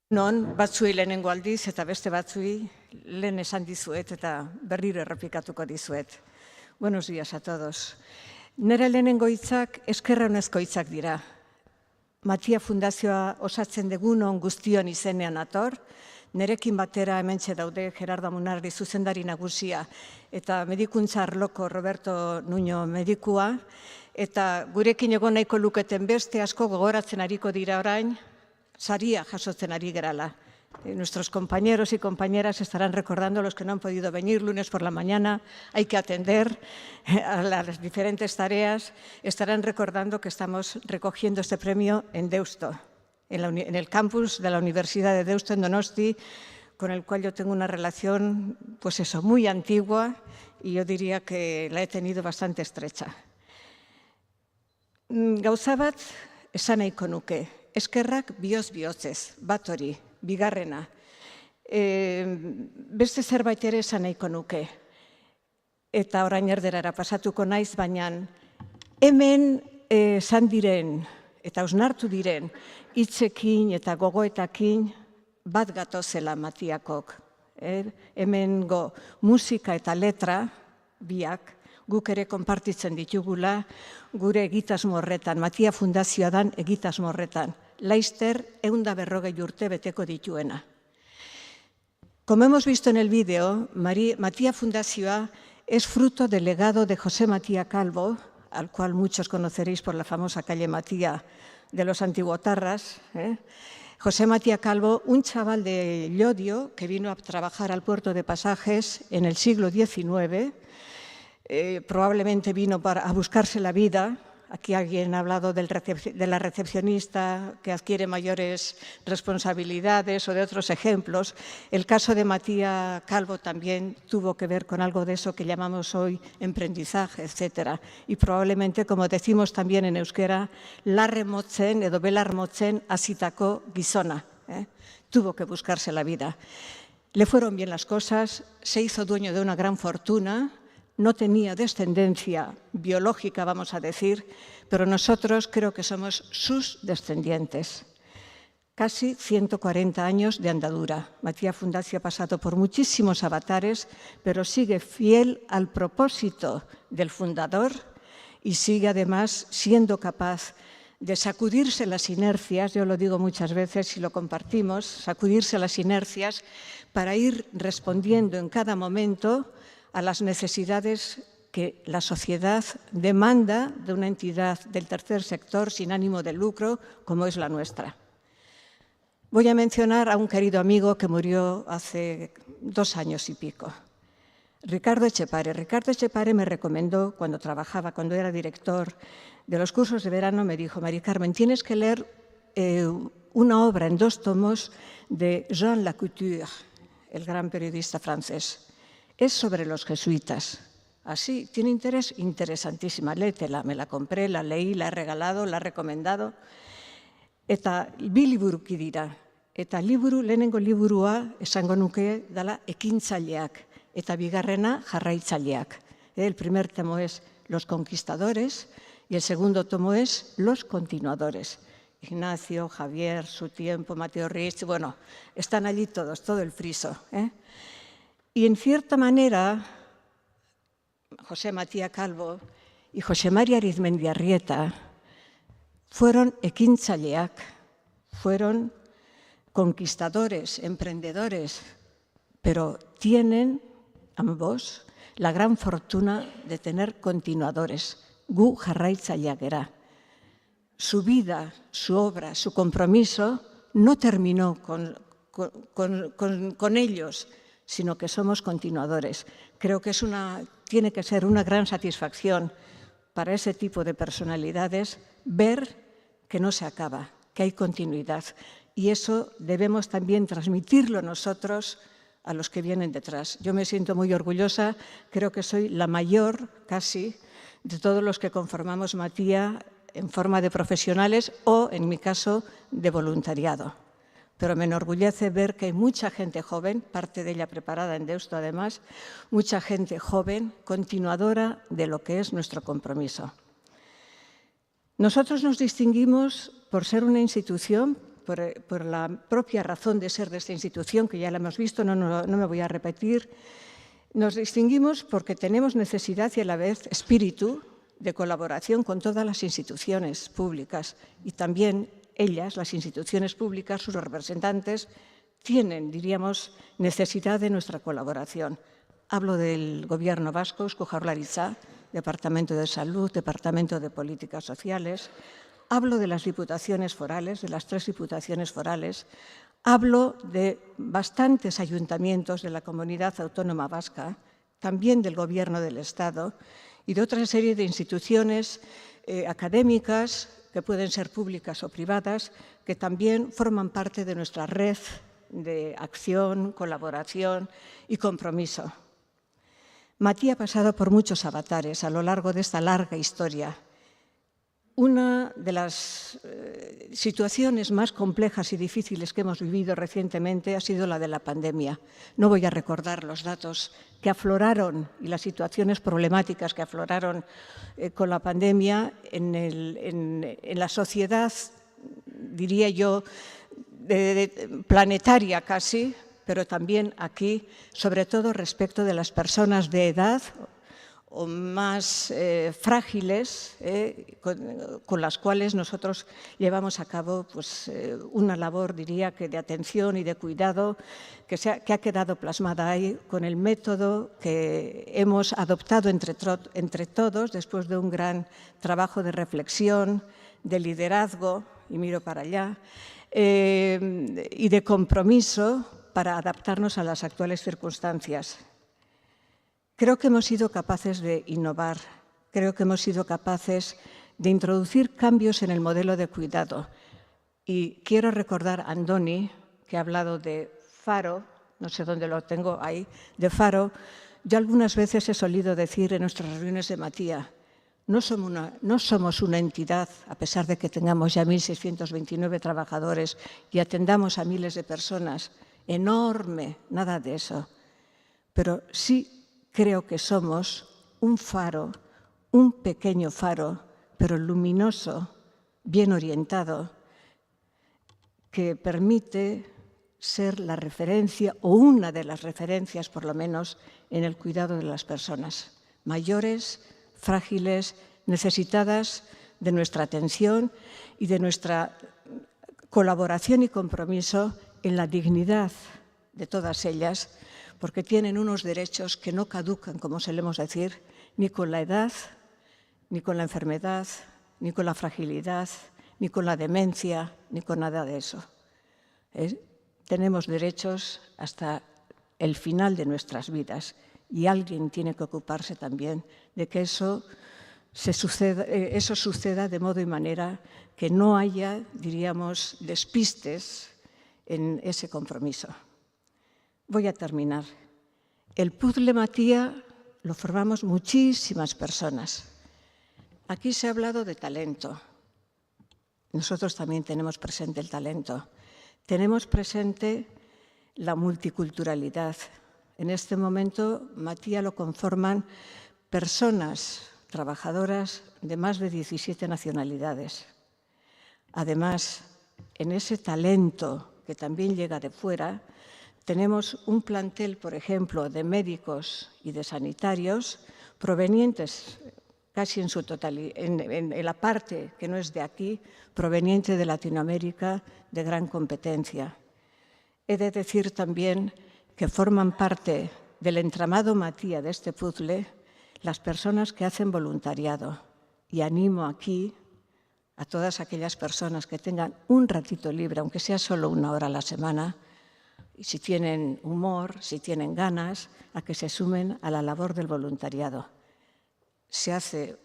Non, batzuei lehenengo aldiz eta beste batzuei lehen esan dizuet eta berriro errepikatuko dizuet. Buenos días a todos. Nere lehenengo hitzak eskerronezko hitzak dira. Matia Fundazioa osatzen degunon guztion izenean ator, nerekin batera hementxe daude Gerardo Munarri zuzendari nagusia eta medikuntza arloko Roberto Nuño medikua, eta gurekin egon nahiko luketen beste asko gogoratzen ariko dira orain, saria jasotzen ari gerala. Nuestros compañeros y compañeras estarán recordando, los que no han podido venir lunes por la mañana, hay que atender a las diferentes tareas, estarán recordando que estamos recogiendo este premio en Deusto, en el campus de la Universidad de Deusto, en Donosti, con el cual yo tengo una relación, pues eso, muy antigua, y yo diría que la he tenido bastante estrecha. Gauza bat esan nahiko nuke, eskerrak bihotz-bihotzez, bat hori. Bigarrena, beste zerbait ere esan nahiko nuke, eta orain erderara pasatuko naiz, baina hemen esan diren eta hausnartu diren hitzekin eta gogoetakin bat gatozela Matiakok. Hemengo musika eta letra biak guk ere konpartitzen ditugula gure egitasmo horretan, Matia Fundazioa dan egitasmo horretan. Laster 140 urte beteko dituena. Como hemos visto en el vídeo, Matia Fundazioa es fruto del legado de José Matia Calvo, al cual muchos conoceréis por la famosa calle Matia de los antiguotarras. José Matia Calvo, un chaval de Llodio que vino a trabajar al puerto de Pasajes en el siglo XIX, probablemente vino a buscarse la vida. Aquí alguien ha hablado de la recepcionista que adquiere mayores responsabilidades o de otros ejemplos. El caso de Matia Calvo también tuvo que ver con algo de eso que llamamos hoy emprendizaje, etc. Y probablemente, como decimos también en euskera, larremotzen edo belarmotzen hasitako gizona. Tuvo que buscarse la vida. Le fueron bien las cosas, se hizo dueño de una gran fortuna. No tenía descendencia biológica, vamos a decir, pero nosotros creo que somos sus descendientes. Casi 140 años de andadura. Matia Fundazio ha pasado por muchísimos avatares, pero sigue fiel al propósito del fundador y sigue además siendo capaz de sacudirse las inercias, yo lo digo muchas veces y lo compartimos, sacudirse las inercias para ir respondiendo en cada momento a las necesidades que la sociedad demanda de una entidad del tercer sector sin ánimo de lucro como es la nuestra. Voy a mencionar a un querido amigo que murió hace 2 años y pico, Ricardo Echepare. Ricardo Echepare me recomendó cuando era director de los cursos de verano, me dijo: Mari Carmen, tienes que leer una obra en 2 tomos de Jean Lacouture, el gran periodista francés. Es sobre los jesuitas. Así, ¿tiene interés? Interesantísima, léetela. Me la compré, la leí, la he regalado, la he recomendado. Eta bi liburuki dira. Eta lehenengo liburua esango nuke dela ekintzaileak. Eta bigarrena jarraitzaileak. El primer tomo es Los conquistadores y el segundo tomo es Los continuadores. Ignacio, Javier, Su Tiempo, Mateo Rich, bueno, están allí todos, todo el friso. Y en cierta manera, José Matia Calvo y José María Arizmendiarrieta fueron ekintzaileak, fueron conquistadores, emprendedores, pero tienen ambos la gran fortuna de tener continuadores. Gu jarraitzaileak gera. Su vida, su obra, su compromiso no terminó con ellos, sino que somos continuadores. Creo que tiene que ser una gran satisfacción para ese tipo de personalidades ver que no se acaba, que hay continuidad. Y eso debemos también transmitirlo nosotros a los que vienen detrás. Yo me siento muy orgullosa, creo que soy la mayor casi de todos los que conformamos Matia en forma de profesionales o, en mi caso, de voluntariado. Pero me enorgullece ver que hay mucha gente joven, parte de ella preparada en Deusto además, mucha gente joven, continuadora de lo que es nuestro compromiso. Nosotros nos distinguimos por ser una institución, por la propia razón de ser de esta institución, que ya la hemos visto, no me voy a repetir. Nos distinguimos porque tenemos necesidad y a la vez espíritu de colaboración con todas las instituciones públicas y también ellas, las instituciones públicas, sus representantes, tienen, diríamos, necesidad de nuestra colaboración. Hablo del Gobierno vasco, Eusko Jaurlaritza, Departamento de Salud, Departamento de Políticas Sociales. Hablo de las diputaciones forales, de las 3 diputaciones forales. Hablo de bastantes ayuntamientos de la Comunidad Autónoma Vasca, también del Gobierno del Estado y de otra serie de instituciones académicas, que pueden ser públicas o privadas, que también forman parte de nuestra red de acción, colaboración y compromiso. Matías ha pasado por muchos avatares a lo largo de esta larga historia. Una de las situaciones más complejas y difíciles que hemos vivido recientemente ha sido la de la pandemia. No voy a recordar los datos que afloraron y las situaciones problemáticas que afloraron con la pandemia en la sociedad, diría yo, planetaria casi, pero también aquí, sobre todo respecto de las personas de edad o más frágiles, con las cuales nosotros llevamos a cabo pues, una labor, diría que de atención y de cuidado, que ha quedado plasmada ahí con el método que hemos adoptado entre todos después de un gran trabajo de reflexión, de liderazgo, y miro para allá, y de compromiso para adaptarnos a las actuales circunstancias. Creo que hemos sido capaces de innovar, creo que hemos sido capaces de introducir cambios en el modelo de cuidado. Y quiero recordar a Andoni, que ha hablado de faro, no sé dónde lo tengo ahí, de faro. Yo algunas veces he solido decir en nuestras reuniones de Matías, no somos una entidad, a pesar de que tengamos ya 1.629 trabajadores y atendamos a miles de personas, enorme, nada de eso. Pero sí creo que somos un faro, un pequeño faro, pero luminoso, bien orientado, que permite ser la referencia, o una de las referencias por lo menos, en el cuidado de las personas mayores, frágiles, necesitadas de nuestra atención y de nuestra colaboración y compromiso en la dignidad de todas ellas, porque tienen unos derechos que no caducan, como solemos decir, ni con la edad, ni con la enfermedad, ni con la fragilidad, ni con la demencia, ni con nada de eso. Tenemos derechos hasta el final de nuestras vidas y alguien tiene que ocuparse también de que eso suceda de modo y manera que no haya, diríamos, despistes en ese compromiso. Voy a terminar. El puzzle Matías lo formamos muchísimas personas. Aquí se ha hablado de talento. Nosotros también tenemos presente el talento. Tenemos presente la multiculturalidad. En este momento, Matías lo conforman personas trabajadoras de más de 17 nacionalidades. Además, en ese talento que también llega de fuera, tenemos un plantel, por ejemplo, de médicos y de sanitarios provenientes casi en su totalidad, en la parte que no es de aquí, proveniente de Latinoamérica, de gran competencia. He de decir también que forman parte del entramado Matías de este puzzle las personas que hacen voluntariado. Y animo aquí a todas aquellas personas que tengan un ratito libre, aunque sea solo 1 hora a la semana, y si tienen humor, si tienen ganas, a que se sumen a la labor del voluntariado. Se hace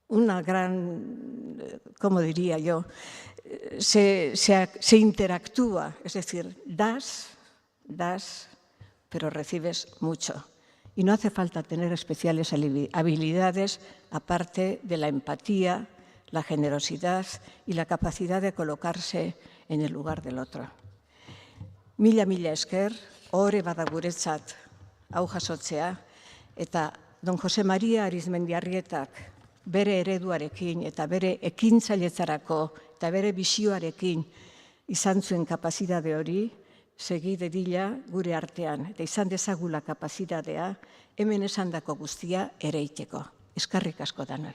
una gran, ¿cómo diría yo? Se interactúa, es decir, das, pero recibes mucho. Y no hace falta tener especiales habilidades, aparte de la empatía, la generosidad y la capacidad de colocarse en el lugar del otro. Mila esker, ohore bada guretzat hau jasotzea, eta Don Jose Maria Arizmendiarrietak bere ereduarekin eta bere ekintzailetzarako eta bere bisioarekin izan zuen kapazidade hori, segi dedila gure artean, eta izan dezagula kapazidadea hemen esandako guztia ereiteko. Eskerrik asko danoi.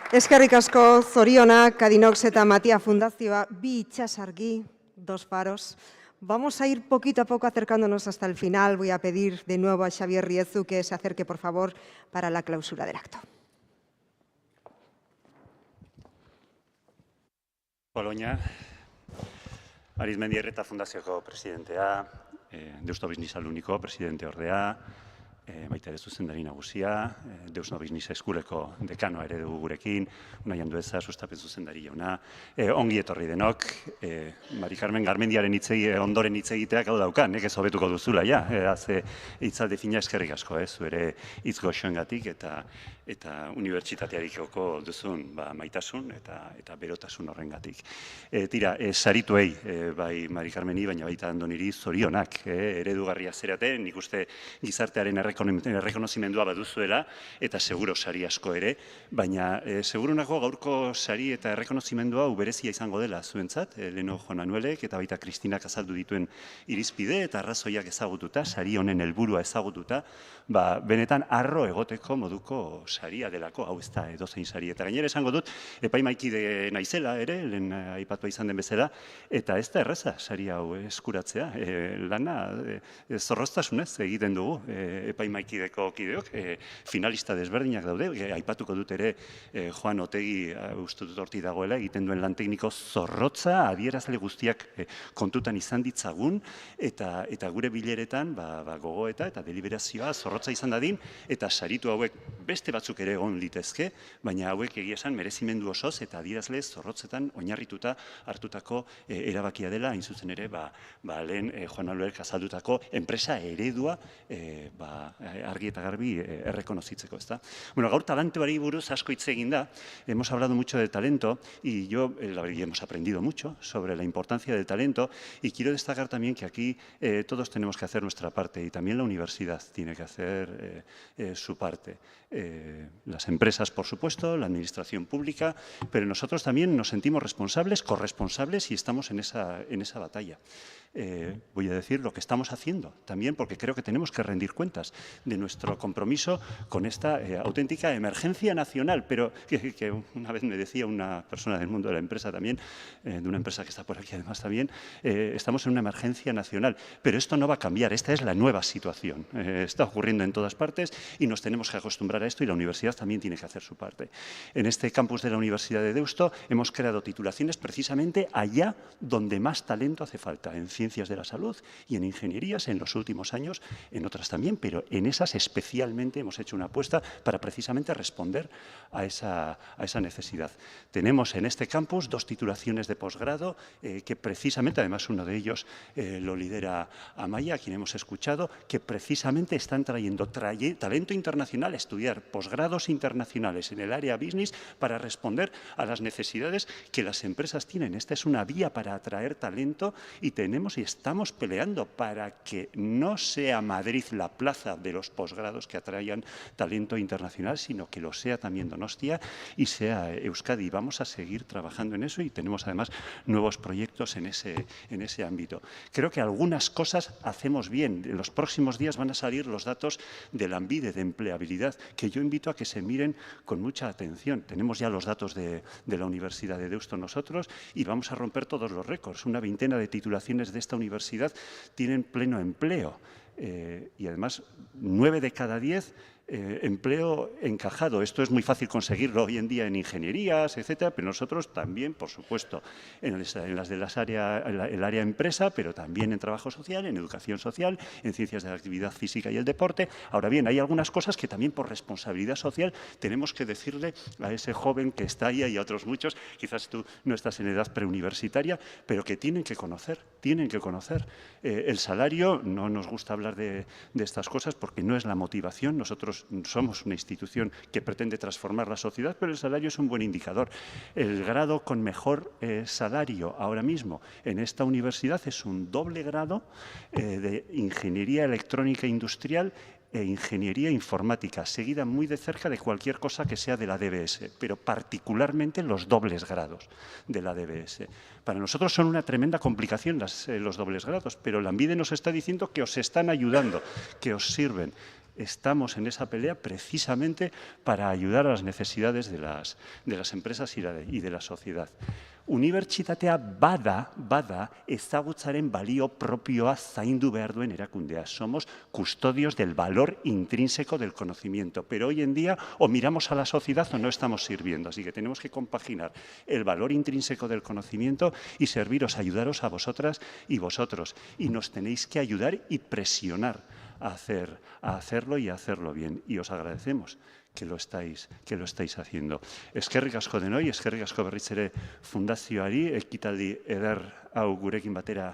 Eskerrik asko, zorionak, Adinox eta Matías Fundazioa, 2 itsasargi, 2 faros. Vamos a ir poquito a poco acercándonos hasta el final. Voy a pedir de nuevo a Xavier Riezu que se acerque, por favor, para la clausura del acto. Boloña, Arizmendiarrieta Fundazioko presidentea, Deusto Business Aluniko presidente ordea, baita ere zuzendari nagusia, Deusto Business Eskuleko dekanoa ere dugu gurekin, Unai Andueza, sustapen zuzendari jauna, ongi etorri denok, Mari Carmen Garmendiaren ondoren hitz egiteak hau daukan, ez hobetuko duzula, ja, hitzaldi fina eskerrik asko, zuere hitz goxoengatik eta unibertsitatearekiko duzun maitasun eta berotasun horrengatik. Tira, sarituei, bai Mari Carmeni, baina baita Andoniri zorionak, eredugarria zerate, nik uste gizartearen errekonozimendua baduzuela, eta seguro sari asko ere, baina segurunako gaurko sari eta errekonozimendua berezia izango dela zuentzat, Leno Juan Manuelek eta baita Kristinak azaldu dituen irizpide eta arrazoiak ezagututa, sari honen helburua ezagututa, benetan arro egoteko moduko saria delako, hau ez da edozein sari. Eta gainera esango dut, epaimaikide naizela ere, lehen aipatua izan den bezala, eta ez da erraza sari hau eskuratzea. Lana zorroztasunez egiten dugu epaimaikideko kideok, finalista desberdinak daude, aipatuko dut ere Juan Otegi uste dut horti dagoela, egiten duen lan tekniko zorrotza, adierazle guztiak kontutan izan ditzagun, eta gure bileretan gogoeta eta deliberazioa zorrotza izan dadin, eta saritu hauek beste batzuk ere egon litezke, baina hauek egia esan merezimendu osoz eta adierazle zorrotzetan oinarrituta hartutako erabakia dela, hain zuzen ere, lehen Juan Manuelek azaldutako enpresa eredua argi eta garbi errekonozitzeko, ezta? Bueno, gaur talentuari buruz asko hitz egin da, hemos hablado mucho de talento y hemos aprendido mucho sobre la importancia del talento y quiero destacar también que aquí todos tenemos que hacer nuestra parte y también la universidad tiene que hacer su parte. Las empresas, por supuesto, la administración pública, pero nosotros también nos sentimos responsables, corresponsables y estamos en esa batalla. Voy a decir lo que estamos haciendo también, porque creo que tenemos que rendir cuentas de nuestro compromiso con esta auténtica emergencia nacional, pero que una vez me decía una persona del mundo de la empresa también, de una empresa que está por aquí además también, estamos en una emergencia nacional, pero esto no va a cambiar, esta es la nueva situación, está ocurriendo en todas partes y nos tenemos que acostumbrar a esto y la universidad también tiene que hacer su parte. En este campus de la Universidad de Deusto hemos creado titulaciones precisamente allá donde más talento hace falta, en ciencias de la salud y en ingenierías en los últimos años, en otras también, pero en esas especialmente hemos hecho una apuesta para precisamente responder a esa necesidad. Tenemos en este campus 2 titulaciones de posgrado que precisamente, además uno de ellos lo lidera Amaya, a quien hemos escuchado, que precisamente están trayendo talento internacional a estudiar posgrados internacionales en el área business para responder a las necesidades que las empresas tienen. Esta es una vía para atraer talento y tenemos y estamos peleando para que no sea Madrid la plaza de los posgrados que atraigan talento internacional, sino que lo sea también Donostia y sea Euskadi. Vamos a seguir trabajando en eso y tenemos además nuevos proyectos en ese ámbito. Creo que algunas cosas hacemos bien. En los próximos días van a salir los datos de Lanbide de empleabilidad, que yo invito a que se miren con mucha atención. Tenemos ya los datos de la Universidad de Deusto nosotros y vamos a romper todos los récords. Una veintena de titulaciones de esta universidad tienen pleno empleo y además 9 de cada 10 empleo encajado. Esto es muy fácil conseguirlo hoy en día en ingenierías, etcétera, pero nosotros también, por supuesto, en las de el área empresa, pero también en trabajo social, en educación social, en ciencias de la actividad física y el deporte. Ahora bien, hay algunas cosas que también por responsabilidad social tenemos que decirle a ese joven que está ahí y a otros muchos, quizás tú no estás en edad preuniversitaria, pero que tienen que conocer. El salario, no nos gusta hablar de estas cosas porque no es la motivación. Nosotros somos una institución que pretende transformar la sociedad, pero el salario es un buen indicador. El grado con mejor salario ahora mismo en esta universidad es un doble grado de Ingeniería Electrónica Industrial e Ingeniería Informática, seguida muy de cerca de cualquier cosa que sea de la DBS, pero particularmente los dobles grados de la DBS. Para nosotros son una tremenda complicación los dobles grados, pero Lanbide nos está diciendo que os están ayudando, que os sirven. Estamos en esa pelea precisamente para ayudar a las necesidades de las empresas y de la sociedad. Unibertsitatea bada ezagutzaren balio propioa zaindu behar duen erakundea. Somos custodios del valor intrínseco del conocimiento, pero hoy en día o miramos a la sociedad o no estamos sirviendo. Así que tenemos que compaginar el valor intrínseco del conocimiento y serviros, ayudaros a vosotras y vosotros. Y nos tenéis que ayudar y presionar a hacerlo y a hacerlo bien. Y os agradecemos que lo estáis haciendo. Eskerrik asko denoi, eskerrik asko berriz ere fundazioari, ekitaldi eder hau gurekin batera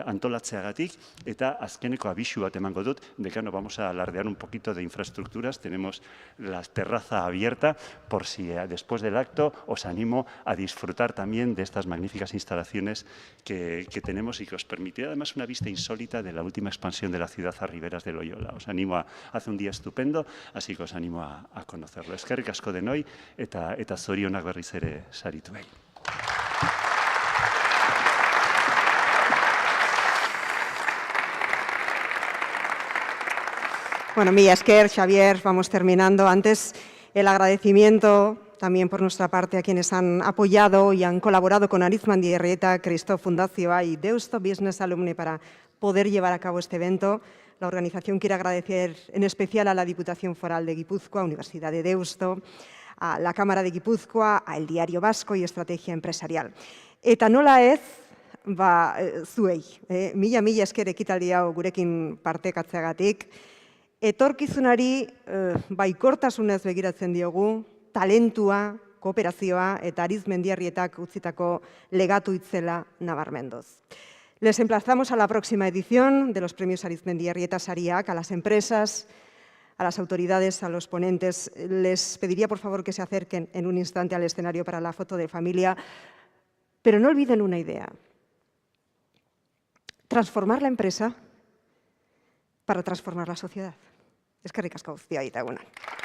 antolatzeagatik, eta azkeneko abisu bat emango dut, decano, vamos a alardear un poquito de infraestructuras, tenemos la terraza abierta, por si después del acto os animo a disfrutar también de estas magníficas instalaciones que tenemos y que os permitirá además una vista insólita de la última expansión de la ciudad a riberas de Loyola. Os animo hace un día estupendo, así que os animo a conocerlo. Eskerrik asko denoi eta zorionak berriz ere sarituei. Bueno, mila esker, Xavier, vamos terminando. Antes, el agradecimiento también por nuestra parte a quienes han apoyado y han colaborado con Arizmendiarrieta, Cristo Fundazioa y Deusto Business Alumni para poder llevar a cabo este evento. La organización quiere agradecer en especial a la Diputación Foral de Guipúzcoa, Universidad de Deusto, a la Cámara de Guipúzcoa, a El Diario Vasco y Estrategia Empresarial. Eta nola ez, zuei, mila esker ekitaldi hau gurekin partekatzeagatik, etorkizunari baikortasunez begiratzen diogu, talentua, kooperazioa eta Arizmendiarrietak utzitako legatu itzela nabarmenduz. Les emplazamos a la próxima edición de los premios Arizmendiarrieta Sariak, a las empresas, a las autoridades, a los ponentes. Les pediría, por favor, que se acerquen en un instante al escenario para la foto de familia, pero no olviden una idea. Transformar la empresa para transformar la sociedad. Eskerrik asko guztioi eta egunak.